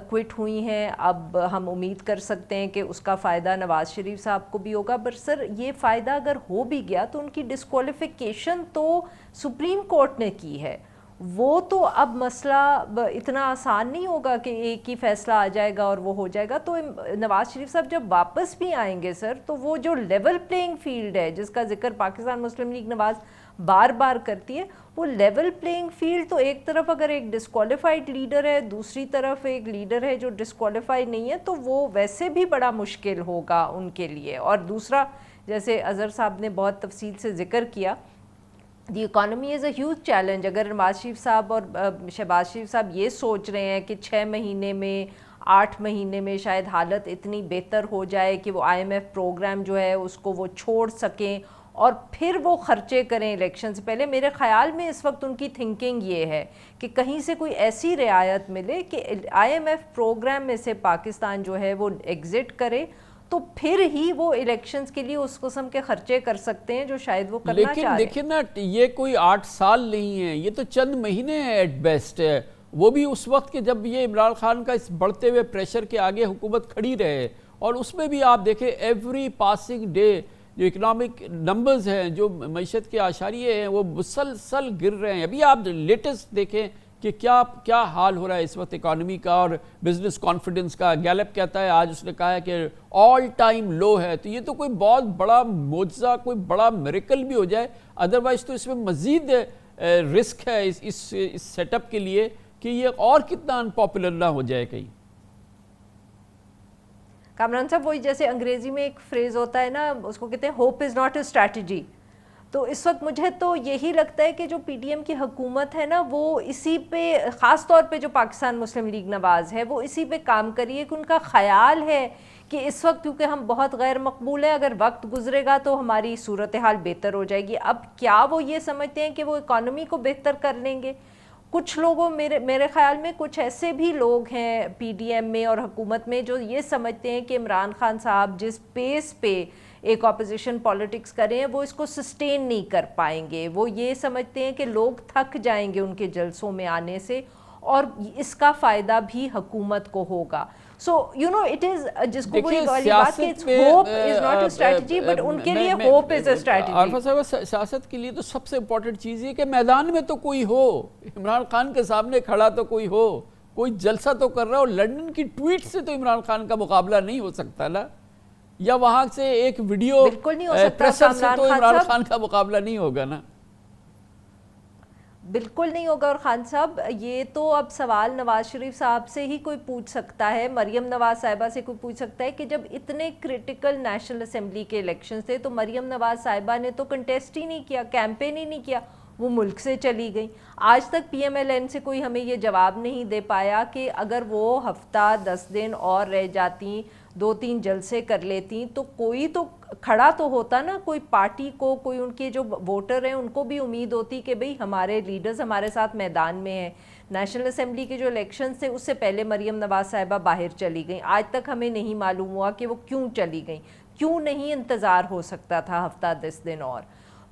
کوئٹ ہوئی ہیں، اب ہم امید کر سکتے ہیں کہ اس کا فائدہ نواز شریف صاحب کو بھی ہوگا، پر سر یہ فائدہ اگر ہو بھی گیا تو ان کی ڈسکوالیفیکیشن تو سپریم کورٹ نے کی ہے، وہ تو اب مسئلہ اتنا آسان نہیں ہوگا کہ ایک ہی فیصلہ آ جائے گا اور وہ ہو جائے گا۔ تو نواز شریف صاحب جب واپس بھی آئیں گے سر، تو وہ جو لیول پلینگ فیلڈ ہے جس کا ذکر پاکستان مسلم لیگ نواز بار بار کرتی ہے، وہ لیول پلینگ فیلڈ تو ایک طرف اگر ایک ڈسکوالیفائڈ لیڈر ہے، دوسری طرف ایک لیڈر ہے جو ڈسکوالیفائی نہیں ہے، تو وہ ویسے بھی بڑا مشکل ہوگا ان کے لیے۔ اور دوسرا، جیسے اظہر صاحب نے بہت تفصیل سے ذکر کیا، the economy is a huge challenge. اگر نواز شریف صاحب اور شہباز شریف صاحب یہ سوچ رہے ہیں کہ 6 مہینے میں 8 مہینے میں شاید حالت اتنی بہتر ہو جائے کہ وہ IMF پروگرام جو ہے اس کو وہ چھوڑ سکیں اور پھر وہ خرچے کریں الیکشن سے پہلے، میرے خیال میں اس وقت ان کی تھنکنگ یہ ہے کہ کہیں سے کوئی ایسی رعایت ملے کہ IMF پروگرام میں سے پاکستان جو ہے وہ ایگزٹ کرے، تو پھر ہی وہ الیکشنز کے لیے اس قسم کے خرچے کر سکتے ہیں جو شاید وہ کرنا چاہ رہے ہیں۔ لیکن دیکھیں نا، یہ کوئی 8 سال نہیں ہیں، یہ تو چند مہینے ہیں ایٹ بیسٹ ہے، وہ بھی اس وقت کہ جب یہ عمران خان کا اس بڑھتے ہوئے پریشر کے آگے حکومت کھڑی رہے، اور اس میں بھی آپ دیکھیں ایوری پاسنگ ڈے جو اکنامک نمبرز ہیں، جو معیشت کے اعشاریے ہیں، وہ مسلسل گر رہے ہیں۔ ابھی آپ لیٹسٹ دیکھیں کہ کیا حال ہو رہا ہے اس وقت اکانومی کا اور بزنس کانفیڈنس کا۔ گیلپ کہتا ہے، آج اس نے کہا ہے کہ آل ٹائم لو ہے، تو یہ تو کوئی بہت بڑا معجزہ، کوئی بڑا میریکل بھی ہو جائے، ادروائز تو اس میں مزید رسک ہے اس سیٹ اپ کے لیے کہ یہ اور کتنا ان پاپولر نہ ہو جائے کہیں۔ کامران صاحب وہی جیسے انگریزی میں ایک فریز ہوتا ہے نا، اس کو کہتے ہیں hope is not a strategy. تو اس وقت مجھے تو یہی لگتا ہے کہ جو پی ڈی ایم کی حکومت ہے نا وہ اسی پہ خاص طور پہ جو پاکستان مسلم لیگ نواز ہے وہ اسی پہ کام کریے کہ ان کا خیال ہے کہ اس وقت کیونکہ ہم بہت غیر مقبول ہیں، اگر وقت گزرے گا تو ہماری صورتحال بہتر ہو جائے گی. اب کیا وہ یہ سمجھتے ہیں کہ وہ اکانومی کو بہتر کر لیں گے؟ کچھ لوگوں میرے خیال میں کچھ ایسے بھی لوگ ہیں پی ڈی ایم میں اور حکومت میں جو یہ سمجھتے ہیں کہ عمران خان صاحب جس پیس پہ ایک اپوزیشن پالیٹکس کریں وہ اس کو سسٹین نہیں کر پائیں گے. وہ یہ سمجھتے ہیں کہ لوگ تھک جائیں گے ان کے جلسوں میں آنے سے اور اس کا فائدہ بھی حکومت کو ہوگا. So you know it is جس کو کوئی والی بات کہ hope is not a strategy but in کے لیے hope is a strategy. Arifa صاحب سیاست کے لیے تو سب سے امپورٹنٹ چیز یہ کہ میدان میں تو کوئی ہو، عمران خان کے سامنے کھڑا تو کوئی ہو، کوئی جلسہ تو کر رہا ہے. اور لندن کی ٹویٹ سے تو عمران خان کا مقابلہ نہیں ہو سکتا نا، یا وہاں سے ایک ویڈیو پریسر سے تو عمران خان کا مقابلہ نہیں ہوگا نا. بالکل نہیں ہوگا. اور خان صاحب یہ تو اب سوال نواز شریف صاحب سے ہی کوئی پوچھ سکتا ہے، مریم نواز صاحبہ سے کوئی پوچھ سکتا ہے کہ جب اتنے کرٹیکل نیشنل اسمبلی کے الیکشن تھے تو مریم نواز صاحبہ نے تو کنٹیسٹ ہی نہیں کیا، کیمپین ہی نہیں کیا، وہ ملک سے چلی گئیں. آج تک پی ایم ایل این سے کوئی ہمیں یہ جواب نہیں دے پایا کہ اگر وہ ہفتہ 10 دن اور رہ جاتی، 2-3 جلسے کر لیتی تو کوئی تو کھڑا تو ہوتا نا، کوئی پارٹی کو، کوئی ان کے جو ووٹر ہیں ان کو بھی امید ہوتی کہ بھئی ہمارے لیڈرز ہمارے ساتھ میدان میں ہیں. نیشنل اسمبلی کے جو الیکشنز تھے اس سے پہلے مریم نواز صاحبہ باہر چلی گئیں. آج تک ہمیں نہیں معلوم ہوا کہ وہ کیوں چلی گئیں، کیوں نہیں انتظار ہو سکتا تھا ہفتہ 10 دن اور.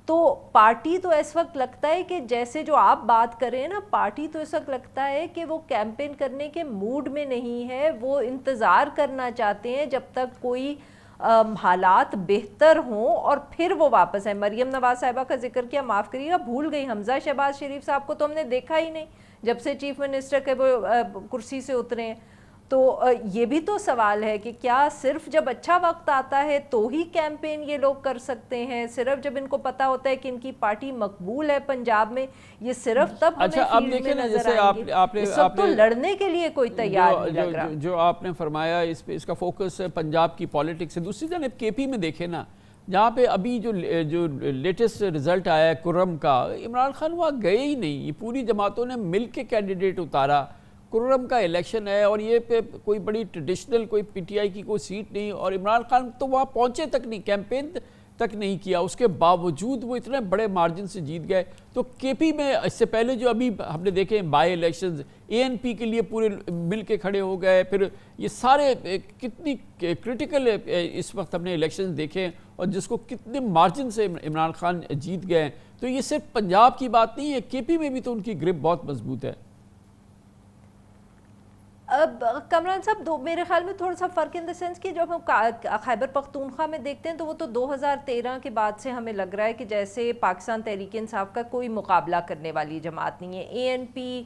تو پارٹی تو اس وقت لگتا ہے کہ جیسے جو آپ بات کریں نا، پارٹی تو اس وقت لگتا ہے کہ وہ کیمپین کرنے کے موڈ میں نہیں ہے، وہ انتظار کرنا چاہتے ہیں جب تک کوئی حالات بہتر ہوں اور پھر وہ واپس آئیں. مریم نواز صاحبہ کا ذکر کیا، معاف کریے گا بھول گئی، حمزہ شہباز شریف صاحب کو تو ہم نے دیکھا ہی نہیں جب سے چیف منسٹر کے وہ کرسی سے اترے ہیں. تو یہ بھی تو سوال ہے کہ کیا صرف جب اچھا وقت آتا ہے تو ہی کیمپین یہ لوگ کر سکتے ہیں؟ صرف جب ان کو پتہ ہوتا ہے کہ ان کی پارٹی مقبول ہے پنجاب میں، یہ صرف تب ہمیں فیلڈ میں نظر آئیں گے. اس وقت تو لڑنے کے لیے کوئی تیار نہیں لگ رہا. جو آپ نے فرمایا اس کا فوکس پنجاب کی پالیٹکس ہے. دوسری جانب کے پی میں دیکھیں نا، جہاں پہ ابھی جو لیٹسٹ رزلٹ آیا ہے کرم کا، عمران خان وہاں گئے ہی نہیں. یہ پوری جماعتوں نے مل کے کینڈیڈیٹ اتارا. کرم کا الیکشن ہے اور یہ پہ کوئی بڑی ٹریڈیشنل کوئی پی ٹی آئی کی کوئی سیٹ نہیں، اور عمران خان تو وہاں پہنچے تک نہیں، کیمپین تک نہیں کیا. اس کے باوجود وہ اتنے بڑے مارجن سے جیت گئے. تو کے پی میں اس سے پہلے جو ابھی ہم نے دیکھے by elections, A N P کے لیے پورے مل کے کھڑے ہو گئے. پھر یہ سارے کتنی کرٹیکل اس وقت ہم نے الیکشنز دیکھے اور جس کو کتنے مارجن سے عمران خان جیت گئے. تو یہ صرف پنجاب کی بات نہیں ہے، کے پی میں بھی تو ان کی گرپ بہت مضبوط ہے. اب کامران صاحب میرے خیال میں تھوڑا سا فرق ان دا سینس کہ جب ہم خیبر پختونخوا میں دیکھتے ہیں تو وہ تو 2013 کے بعد سے ہمیں لگ رہا ہے کہ جیسے پاکستان تحریک انصاف کا کوئی مقابلہ کرنے والی جماعت نہیں ہے. اے این پی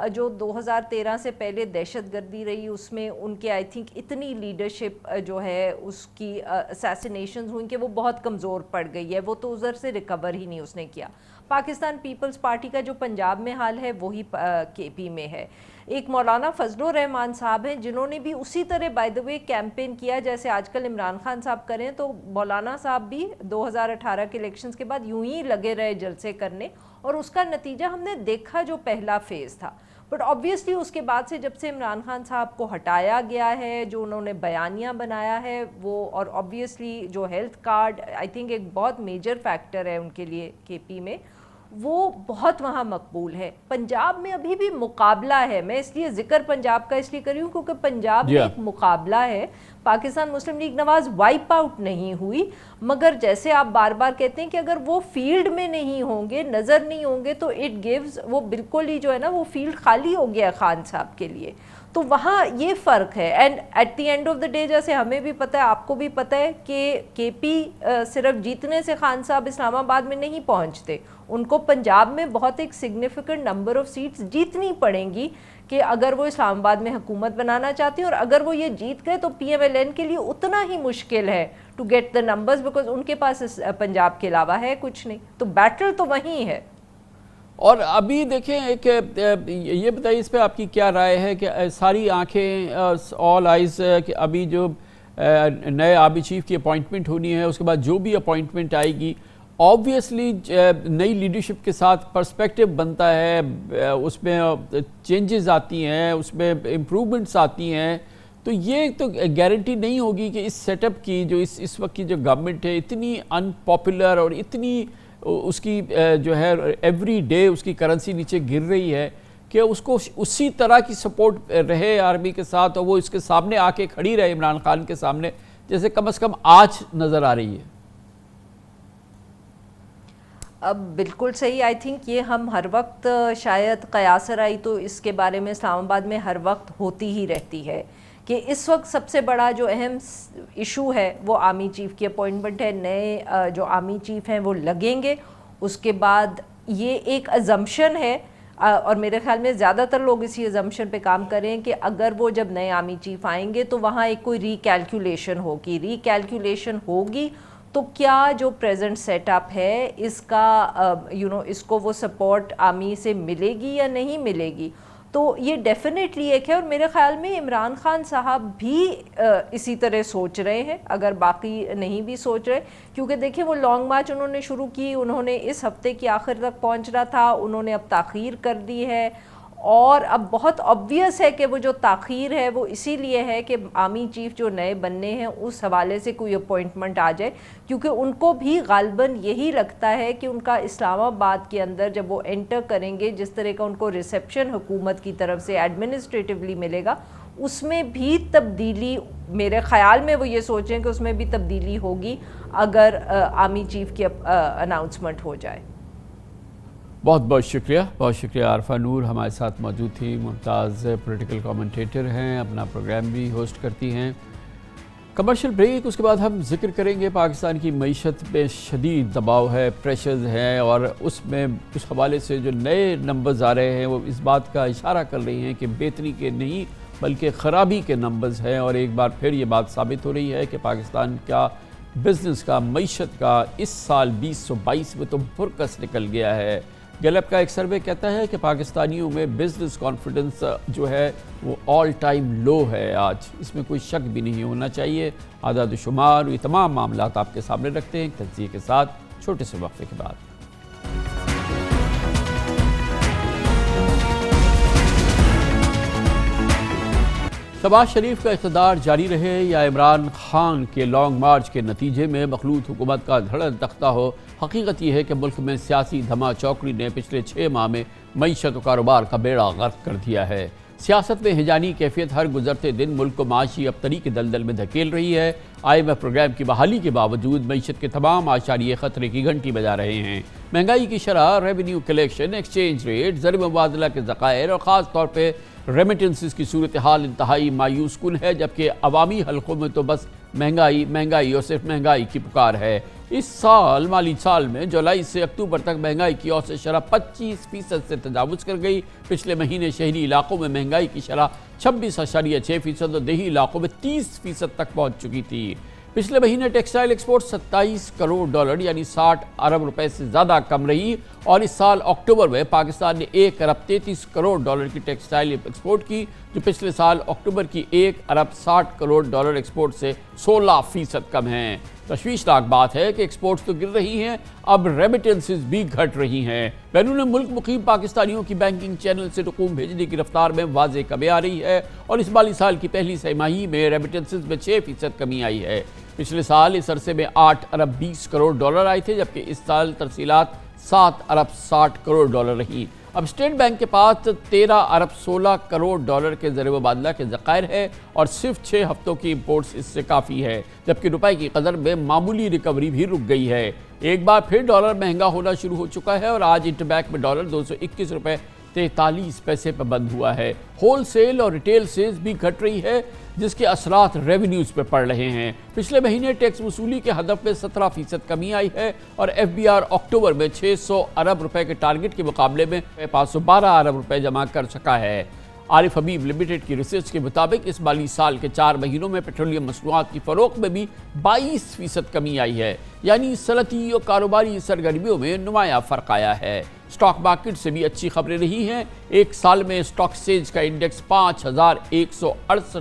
جو 2013 سے پہلے دہشت گردی رہی، اس میں ان کے آئی تھنک اتنی لیڈرشپ جو ہے اس کی اسیسینیشنز ہوئیں کہ وہ بہت کمزور پڑ گئی ہے، وہ تو ادھر سے ریکور ہی نہیں اس نے کیا. پاکستان پیپلز پارٹی کا جو پنجاب میں حال ہے وہی کے پی میں ہے. ایک مولانا فضل الرحمان صاحب ہیں جنہوں نے بھی اسی طرح بائی دا وے کیمپین کیا جیسے آج کل عمران خان صاحب کریں. تو مولانا صاحب بھی 2018 کے الیکشنز کے بعد یوں ہی لگے رہے جلسے کرنے، اور اس کا نتیجہ ہم نے دیکھا جو پہلا فیز تھا. بٹ آبویسلی اس کے بعد سے جب سے عمران خان صاحب کو ہٹایا گیا ہے، جو انہوں نے بیانیہ بنایا ہے وہ، اور آبویسلی جو ہیلتھ کارڈ آئی تھنک ایک بہت میجر فیکٹر ہے ان کے لیے کے پی میں، وہ بہت وہاں مقبول ہے. پنجاب میں ابھی بھی مقابلہ ہے. میں اس لیے ذکر پنجاب کا اس لیے کری ہوں کیونکہ پنجاب میں ایک مقابلہ ہے. پاکستان مسلم لیگ نواز وائپ آؤٹ نہیں ہوئی، مگر جیسے آپ بار بار کہتے ہیں کہ اگر وہ فیلڈ میں نہیں ہوں گے، نظر نہیں ہوں گے، تو اٹ گیوز، وہ بالکل ہی جو ہے نا وہ فیلڈ خالی ہو گیا خان صاحب کے لیے. تو وہاں یہ فرق ہے. And at the end of the day جیسے ہمیں بھی پتہ ہے، آپ کو بھی پتہ ہے کہ کے پی صرف جیتنے سے خان صاحب اسلام آباد میں نہیں پہنچتے، ان کو پنجاب میں بہت ایک سگنیفیکنٹ نمبر آف سیٹس جیتنی پڑیں گی کہ اگر وہ اسلام آباد میں حکومت بنانا چاہتی ہیں. اور اگر وہ یہ جیت گئے تو پی ایم ایل این کے لیے اتنا ہی مشکل ہے to get the numbers, because ان کے پاس پنجاب کے علاوہ ہے کچھ نہیں. تو بیٹل تو وہیں ہے. اور ابھی دیکھیں ایک یہ بتائیے اس پہ آپ کی کیا رائے ہے کہ ساری آنکھیں آل آئیز کہ ابھی جو نئے آرمی چیف کی اپوائنٹمنٹ ہونی ہے، اس کے بعد جو بھی اپوائنٹمنٹ آئے گی آبویسلی نئی لیڈرشپ کے ساتھ پرسپیکٹو بنتا ہے، اس میں چینجز آتی ہیں، اس میں امپرومنٹس آتی ہیں، تو یہ تو گارنٹی نہیں ہوگی کہ اس سیٹ اپ کی جو اس وقت کی جو گورنمنٹ ہے اتنی ان پاپولر اور اتنی اس کی جو ہے ایوری ڈے اس کی کرنسی نیچے گر رہی ہے کہ اس کو اسی طرح کی سپورٹ رہے آرمی کے ساتھ، اور وہ اس کے سامنے آ کے کھڑی رہے عمران خان کے سامنے، جیسے کم از کم آج نظر آ رہی ہے۔ اب بالکل صحیح، آئی تھنک یہ ہم ہر وقت شاید قیاس آرائی تو اس کے بارے میں اسلام آباد میں ہر وقت ہوتی ہی رہتی ہے کہ اس وقت سب سے بڑا جو اہم ایشو ہے وہ آرمی چیف کی اپوائنٹمنٹ ہے۔ نئے جو آرمی چیف ہیں وہ لگیں گے، اس کے بعد یہ ایک ازمپشن ہے اور میرے خیال میں زیادہ تر لوگ اسی ازمپشن پہ کام کریں کہ اگر وہ جب نئے آرمی چیف آئیں گے تو وہاں ایک کوئی ری کیلکولیشن ہوگی تو کیا جو پریزنٹ سیٹ اپ ہے اس کا اس کو وہ سپورٹ آرمی سے ملے گی یا نہیں ملے گی، تو یہ ڈیفینیٹلی ایک ہے۔ اور میرے خیال میں عمران خان صاحب بھی اسی طرح سوچ رہے ہیں، اگر باقی نہیں بھی سوچ رہے، کیونکہ دیکھیں وہ لانگ مارچ انہوں نے شروع کی، انہوں نے اس ہفتے کی آخر تک پہنچنا تھا، انہوں نے اب تاخیر کر دی ہے، اور اب بہت obvious ہے کہ وہ جو تاخیر ہے وہ اسی لیے ہے کہ آرمی چیف جو نئے بننے ہیں اس حوالے سے کوئی اپوائنٹمنٹ آ جائے، کیونکہ ان کو بھی غالباً یہی لگتا ہے کہ ان کا اسلام آباد کے اندر جب وہ انٹر کریں گے، جس طرح کا ان کو ریسیپشن حکومت کی طرف سے ایڈمنسٹریٹیولی ملے گا، اس میں بھی تبدیلی، میرے خیال میں وہ یہ سوچیں کہ اس میں بھی تبدیلی ہوگی اگر آرمی چیف کی اناؤنسمنٹ ہو جائے۔ بہت بہت شکریہ عارفہ نور ہمارے ساتھ موجود تھی، ممتاز پولیٹیکل کامنٹیٹر ہیں، اپنا پروگرام بھی ہوسٹ کرتی ہیں۔ کمرشل بریک، اس کے بعد ہم ذکر کریں گے پاکستان کی معیشت میں شدید دباؤ ہے، پریشرز ہیں، اور اس میں اس حوالے سے جو نئے نمبرز آ رہے ہیں وہ اس بات کا اشارہ کر رہی ہیں کہ بہتری کے نہیں بلکہ خرابی کے نمبرز ہیں، اور ایک بار پھر یہ بات ثابت ہو رہی ہے کہ پاکستان کا بزنس کا، معیشت کا اس سال 2022 میں تو بھرکس نکل گیا ہے۔ گیلپ کا ایک سروے کہتا ہے کہ پاکستانیوں میں بزنس کانفیڈنس جو ہے وہ آل ٹائم لو ہے آج، اس میں کوئی شک بھی نہیں ہونا چاہیے۔ اعداد و شمار یہ تمام معاملات آپ کے سامنے رکھتے ہیں تجزیے کے ساتھ چھوٹے سے وقفے کے بعد۔ شہباز شریف کا اقتدار جاری رہے یا عمران خان کے لانگ مارچ کے نتیجے میں مخلوط حکومت کا دھڑن تختہ ہو، حقیقت یہ ہے کہ ملک میں سیاسی دھما چوکڑی نے پچھلے 6 ماہ میں معیشت و کاروبار کا بیڑا غرق کر دیا ہے۔ سیاست میں ہیجانی کیفیت ہر گزرتے دن ملک کو معاشی ابتری کے دلدل میں دھکیل رہی ہے۔ IMF پروگرام کی بحالی کے باوجود معیشت کے تمام آشاریے خطرے کی گھنٹی بجا رہے ہیں۔ مہنگائی کی شرح، ریونیو کلیکشن، ایکسچینج ریٹ، زر مبادلہ کے ذخائر اور خاص طور پہ ریمیٹنسز کی صورتحال انتہائی مایوس کن ہے، جبکہ عوامی حلقوں میں تو بس مہنگائی اور صرف مہنگائی کی پکار ہے۔ اس سال مالی سال میں جولائی سے اکتوبر تک مہنگائی کی اوسط شرح 25% سے تجاوز کر گئی۔ پچھلے مہینے شہری علاقوں میں مہنگائی کی شرح 26.6% اور دیہی علاقوں میں 30% تک پہنچ چکی تھی۔ پچھلے مہینے ٹیکسٹائل ایکسپورٹ 27 کروڑ ڈالر یعنی 60 ارب روپے سے زیادہ کم رہی، اور اس سال اکتوبر میں پاکستان نے 1 ارب 33 کروڑ ڈالر کی ٹیکسٹائل ایکسپورٹ کی، جو پچھلے سال اکتوبر کی 1 ارب 60 کروڑ ڈالر ایکسپورٹ سے 16% کم ہیں۔ تشویشناک بات ہے کہ ایکسپورٹس تو گر رہی ہیں، اب ریمیٹنسز بھی گھٹ رہی ہیں۔ بیرون ملک مقیم پاکستانیوں کی بینکنگ چینل سے رقوم بھیجنے کی رفتار میں واضح کمی آ رہی ہے، اور اس مالی سال کی پہلی سہ ماہی میں ریمیٹنسز میں 6% کمی آئی ہے۔ پچھلے سال اس عرصے میں 8 ارب 20 کروڑ ڈالر آئے تھے، جبکہ اس سال ترسیلات 7 ارب 60 کروڑ ڈالر رہی۔ اب اسٹیٹ بینک کے پاس 13 ارب 16 کروڑ ڈالر کے زر مبادلہ کے ذخائر ہے، اور صرف 6 ہفتوں کی امپورٹس اس سے کافی ہے، جبکہ روپے کی قدر میں معمولی ریکوری بھی رک گئی ہے۔ ایک بار پھر ڈالر مہنگا ہونا شروع ہو چکا ہے، اور آج انٹر بینک میں ڈالر 221 روپے 43 پیسے پر بند ہوا ہے۔ ہول سیل اور ریٹیل سیلز بھی گھٹ رہی ہے، جس کے اثرات ریونیوز پہ پڑ رہے ہیں۔ پچھلے مہینے ٹیکس وصولی کے ہدف میں 17% کمی آئی ہے، اور FBR اکتوبر میں 600 ارب روپے کے ٹارگٹ کے مقابلے میں 512 ارب روپے جمع کر سکا ہے۔ عارف حبیب لمیٹڈ کی ریسرچ کے مطابق اس مالی سال کے 4 مہینوں میں پیٹرولیم مصنوعات کی فروخت میں بھی 22% کمی آئی ہے، یعنی صنعتی اور کاروباری سرگرمیوں میں نمایاں فرق آیا ہے۔ سٹاک مارکیٹ سے بھی اچھی خبریں رہی ہیں۔ ایک سال میں سٹاک ایکسچینج کا انڈیکس 5168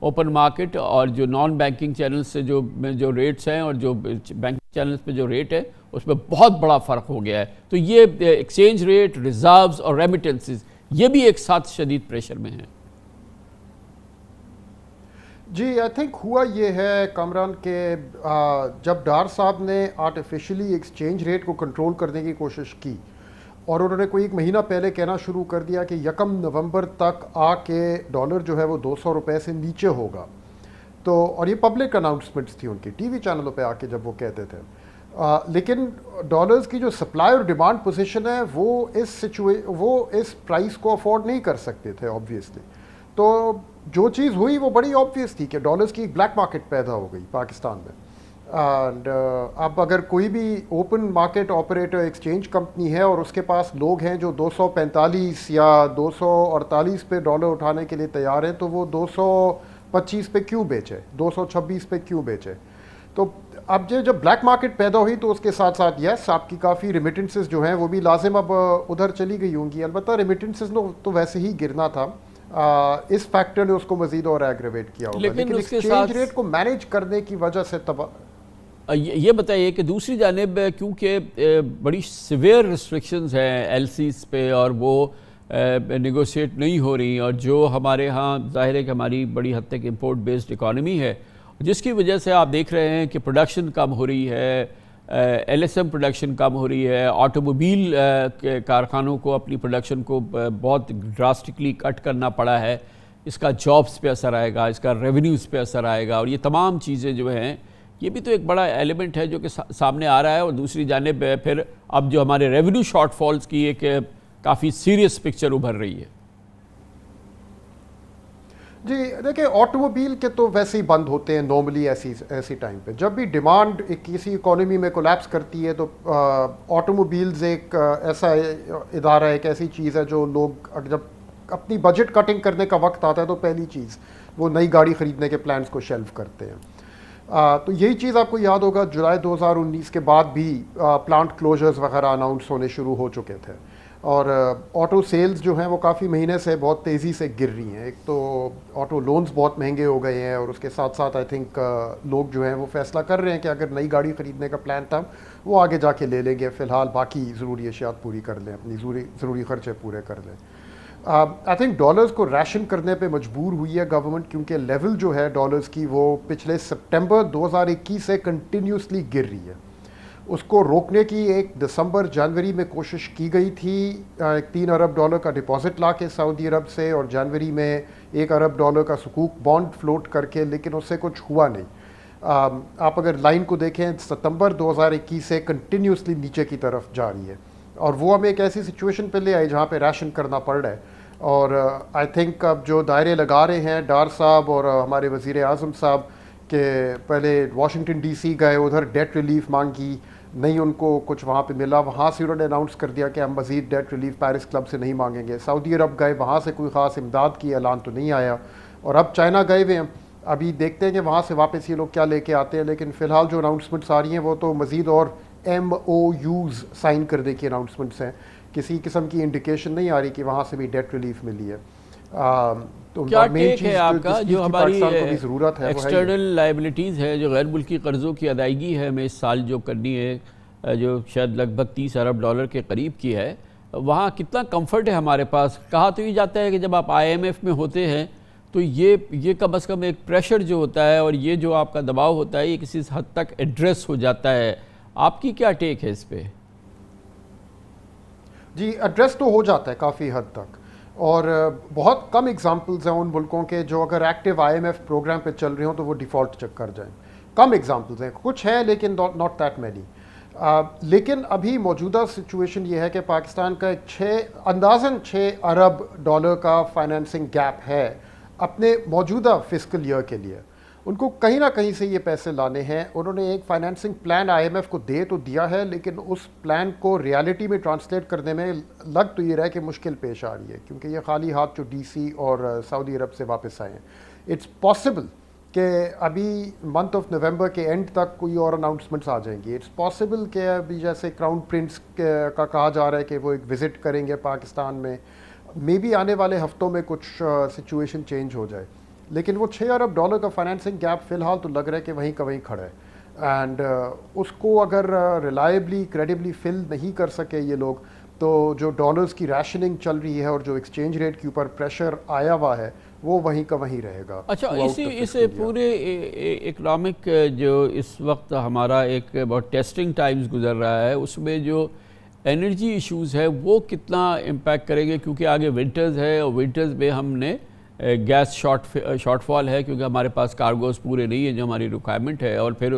اوپن مارکیٹ اور جو نان بینکنگ چینل سے جو ریٹس ہیں اور جو بینکنگ چینلز پہ جو ریٹ ہے اس میں بہت بڑا فرق ہو گیا ہے. تو یہ ایکسچینج ریٹ، ریزروز اور ریمیٹنسز یہ بھی ایک ساتھ شدید پریشر میں ہیں. جی آئی تھنک ہوا یہ ہے کامران کہ جب ڈار صاحب نے آرٹیفیشلی ایکسچینج ریٹ کو کنٹرول کرنے کی کوشش کی اور انہوں نے کوئی ایک مہینہ پہلے کہنا شروع کر دیا کہ 1 نومبر تک آ کے ڈالر جو ہے وہ 200 روپے سے نیچے ہوگا، تو اور یہ پبلک اناؤنسمنٹس تھی ان کی ٹی وی چینلوں پہ آ کے جب وہ کہتے تھے، لیکن ڈالرز کی جو سپلائی اور ڈیمانڈ پوزیشن ہے وہ اس پرائس کو افورڈ نہیں کر سکتے تھے آبویسلی. تو جو چیز ہوئی وہ بڑی آبویس تھی کہ ڈالرز کی ایک بلیک مارکیٹ پیدا ہو گئی پاکستان میں. اینڈ اب اگر کوئی بھی open market operator exchange company ہے اور اس کے پاس لوگ ہیں جو 245 یا 248 پہ ڈالر اٹھانے کے لیے تیار ہیں تو وہ 225 پہ کیوں بیچے، 226 پہ کیوں بیچے؟ تو اب جب بلیک مارکیٹ پیدا ہوئی تو اس کے ساتھ ساتھ یس آپ کی کافی ریمیٹنسز جو ہیں وہ بھی لازم اب ادھر چلی گئی ہوں گی. البتہ ریمیٹنسز تو ویسے ہی گرنا تھا، اس فیکٹر نے اس کو مزید اور ایگریویٹ کیا ہوگا، لیکن ایکسچینج ریٹ کو مینیج کرنے کی وجہ سے یہ بتائیے کہ دوسری جانب کیونکہ بڑی سیویئر ریسٹرکشنز ہیں ایل سیز پہ اور وہ نیگوشیٹ نہیں ہو رہی، اور جو ہمارے ہاں ظاہر ہے کہ ہماری بڑی حد تک امپورٹ بیسڈ اکانومی ہے جس کی وجہ سے آپ دیکھ رہے ہیں کہ پروڈکشن کم ہو رہی ہے، ایل ایس ایم پروڈکشن کم ہو رہی ہے، آٹوموبیل کے کارخانوں کو اپنی پروڈکشن کو بہت ڈراسٹکلی کٹ کرنا پڑا ہے. اس کا جابس پہ اثر آئے گا، اس کا ریونیوز پہ اثر آئے گا، اور یہ تمام چیزیں جو ہیں یہ بھی تو ایک بڑا ایلیمنٹ ہے جو کہ سامنے آ رہا ہے. اور دوسری جانب پھر اب جو ہمارے ریونیو شارٹ فالز کی ایک کافی سیریس پکچر ابھر رہی ہے. جی دیکھیں آٹوموبیل کے تو ویسے ہی بند ہوتے ہیں نارملی ایسی ٹائم پہ. جب بھی ڈیمانڈ کسی اکانومی میں کولیپس کرتی ہے تو آٹوموبیلز ایک ایسا ادارہ ہے، ایک ایسی چیز ہے جو لوگ جب اپنی بجٹ کٹنگ کرنے کا وقت آتا ہے تو پہلی چیز وہ نئی گاڑی خریدنے کے پلانز کو شیلف کرتے ہیں. تو یہی چیز آپ کو یاد ہوگا جولائی 2019 کے بعد بھی پلانٹ کلوزرز وغیرہ اناؤنس ہونے شروع ہو چکے تھے، اور آٹو سیلز جو ہیں وہ کافی مہینے سے بہت تیزی سے گر رہی ہیں. ایک تو آٹو لونز بہت مہنگے ہو گئے ہیں، اور اس کے ساتھ ساتھ آئی تھنک لوگ جو ہیں وہ فیصلہ کر رہے ہیں کہ اگر نئی گاڑی خریدنے کا پلان تھا وہ آگے جا کے لے لیں گے، فی الحال باقی ضروری اشیاء پوری کر لیں، اپنی ضروری خرچے پورے کر لیں. آئی تھنک ڈالرز کو ریشن کرنے پہ مجبور ہوئی ہے گورنمنٹ، کیونکہ لیول جو ہے ڈالرز کی وہ پچھلے سپٹمبر 2021 سے کنٹینیوسلی گر رہی ہے. اس کو روکنے کی ایک دسمبر جنوری میں کوشش کی گئی تھی، 3 ارب ڈالر کا ڈپازٹ لا کے سعودی عرب سے، اور جنوری میں 1 ارب ڈالر کا سکوک بانڈ فلوٹ کر کے، لیکن اس سے کچھ ہوا نہیں. آپ اگر لائن کو دیکھیں ستمبر 2021 سے کنٹینیوسلی نیچے کی طرف جا رہی ہے، اور وہ ہمیں ایک ایسی سچویشن پہ لے آئی جہاں پہ ریشن کرنا پڑ رہا ہے. اور آئی تھنک اب جو دائرے لگا رہے ہیں ڈار صاحب اور ہمارے وزیر اعظم صاحب کہ پہلے واشنگٹن ڈی سی گئے، ادھر ڈیٹ ریلیف مانگی، نہیں ان کو کچھ وہاں پہ ملا، وہاں سے انہوں نے اناؤنس کر دیا کہ ہم مزید ڈیٹ ریلیف پیرس کلب سے نہیں مانگیں گے. سعودی عرب گئے، وہاں سے کوئی خاص امداد کی اعلان تو نہیں آیا، اور اب چائنا گئے ہوئے ہیں. ابھی دیکھتے ہیں کہ وہاں سے واپس یہ لوگ کیا لے کے آتے ہیں، لیکن فی الحال جو اناؤنسمنٹس آ رہی ہیں وہ تو مزید اور MOUs سائن کرنے کی اناؤنسمنٹس ہیں. کسی قسم کی انڈیکیشن نہیں آ رہی کہ وہاں سے بھی ڈیٹ ریلیف ملی ہے. تو کیا ٹیک ہے آپ کا جو ہماری ایکسٹرنل لائبلٹیز ہے، جو غیر ملکی قرضوں کی ادائیگی ہے ہمیں اس سال جو کرنی ہے، جو شاید لگ بھگ 30 ارب ڈالر کے قریب کی ہے، وہاں کتنا کمفرٹ ہے ہمارے پاس؟ کہا تو یہ جاتا ہے کہ جب آپ IMF میں ہوتے ہیں تو یہ کم از کم ایک پریشر جو ہوتا ہے اور یہ جو آپ کا دباؤ ہوتا ہے یہ کسی حد تک ایڈریس ہو جاتا ہے. آپ کی کیا ٹیک ہے اس پہ؟ جی ایڈریس تو ہو جاتا ہے کافی حد تک، اور بہت کم ایگزامپلز ہیں ان ملکوں کے جو اگر ایکٹیو IMF پروگرام پہ چل رہے ہوں تو وہ ڈیفالٹ چیک کر جائیں. کم ایگزامپلز ہیں، کچھ ہے لیکن ناٹ دیٹ مینی. لیکن ابھی موجودہ سچویشن یہ ہے کہ پاکستان کا ایک اندازاً 6 ارب ڈالر کا فائنینسنگ گیپ ہے اپنے موجودہ فسکل ایئر کے لیے. ان کو کہیں نہ کہیں سے یہ پیسے لانے ہیں. انہوں نے ایک فائنینسنگ پلان IMF کو دے تو دیا ہے، لیکن اس پلان کو ریالٹی میں ٹرانسلیٹ کرنے میں لگ تو یہ رہا ہے کہ مشکل پیش آ رہی ہے، کیونکہ یہ خالی ہاتھ جو DC اور سعودی عرب سے واپس آئے ہیں. اٹس پاسبل کہ ابھی منتھ آف نومبر کے اینڈ تک کوئی اور اناؤنسمنٹس آ جائیں گی. اٹس پاسبل کہ ابھی جیسے کراؤن پرنس کا کہا جا رہا ہے کہ وہ ایک وزٹ کریں گے پاکستان میں، مے بی آنے والے ہفتوں میں کچھ سچویشن چینج ہو جائے. لیکن وہ $6 ارب کا فائنینسنگ گیپ فی الحال تو لگ رہا ہے کہ وہیں کا وہیں کھڑا ہے. اینڈ اس کو اگر ریلائبلی کریڈبلی فل نہیں کر سکے یہ لوگ, تو جو ڈالرز کی ریشننگ چل رہی ہے اور جو ایکسچینج ریٹ کے اوپر پریشر آیا ہوا ہے وہ وہیں کا وہیں رہے گا. اچھا, اس پورے اکنامک جو اس وقت ہمارا ایک بہت ٹیسٹنگ ٹائمز گزر رہا ہے, اس میں جو انرجی ایشوز ہے وہ کتنا امپیکٹ کریں گے, کیونکہ آگے ونٹرز ہے اور ونٹرز میں ہم نے گیس شارٹ فال ہے کیونکہ ہمارے پاس کارگوز پورے نہیں ہیں جو ہماری ریکوائرمنٹ ہے, اور پھر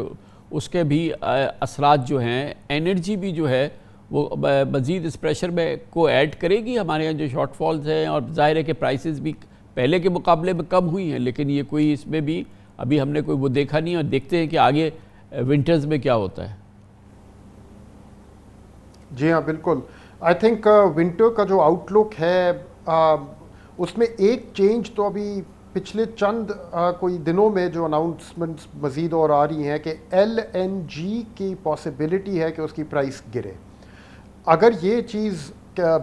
اس کے بھی اثرات جو ہیں, انرجی بھی جو ہے وہ مزید اس پریشر میں کو ایڈ کرے گی ہمارے یہاں جو شارٹ فالز ہیں. اور ظاہر ہے کہ پرائسز بھی پہلے کے مقابلے میں کم ہوئی ہیں, لیکن یہ کوئی اس میں بھی ابھی ہم نے کوئی وہ دیکھا نہیں, اور دیکھتے ہیں کہ آگے ونٹرز میں کیا ہوتا ہے. جی ہاں بالکل. آئی تھنک ونٹر کا جو آؤٹ لک ہے اس میں ایک چینج تو ابھی پچھلے چند کوئی دنوں میں جو اناؤنسمنٹس مزید اور آ رہی ہیں کہ LNG کی پاسبلٹی ہے کہ اس کی پرائس گرے. اگر یہ چیز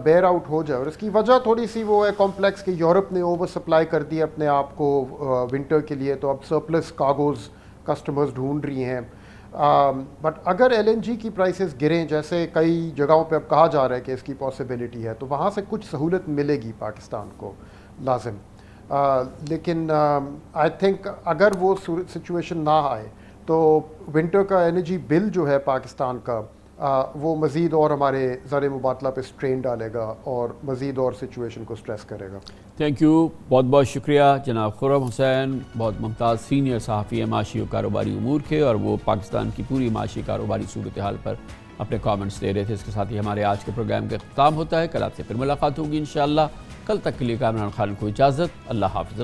بیئر آؤٹ ہو جائے, اور اس کی وجہ تھوڑی سی وہ ہے کمپلیکس کہ یورپ نے اوور سپلائی کر دی اپنے آپ کو ونٹر کے لیے, تو اب سرپلس کارگوز کسٹمرز ڈھونڈ رہی ہیں. بٹ اگر LNG کی پرائسز گریں جیسے کئی جگہوں پہ اب کہا جا رہا ہے کہ اس کی پاسبلٹی ہے, تو وہاں سے کچھ سہولت ملے گی پاکستان کو لازم. لیکن آئی تھنک اگر وہ سچویشن نہ آئے تو ونٹر کا انرجی بل جو ہے پاکستان کا وہ مزید اور ہمارے زر مبادلہ پہ سٹرین ڈالے گا اور مزید اور سچویشن کو سٹریس کرے گا. تھینک یو, بہت بہت شکریہ جناب خرم حسین, بہت ممتاز سینئر صحافی ہیں معاشی و کاروباری امور کے, اور وہ پاکستان کی پوری معاشی کاروباری صورتحال پر اپنے کامنٹس دے رہے تھے. اس کے ساتھ ہی ہمارے آج کے پروگرام کا اختتام ہوتا ہے. کل آپ سے پھر ملاقات ہوگی انشاءاللہ. کل تک کے لیے کامران خان کو اجازت. اللہ حافظ.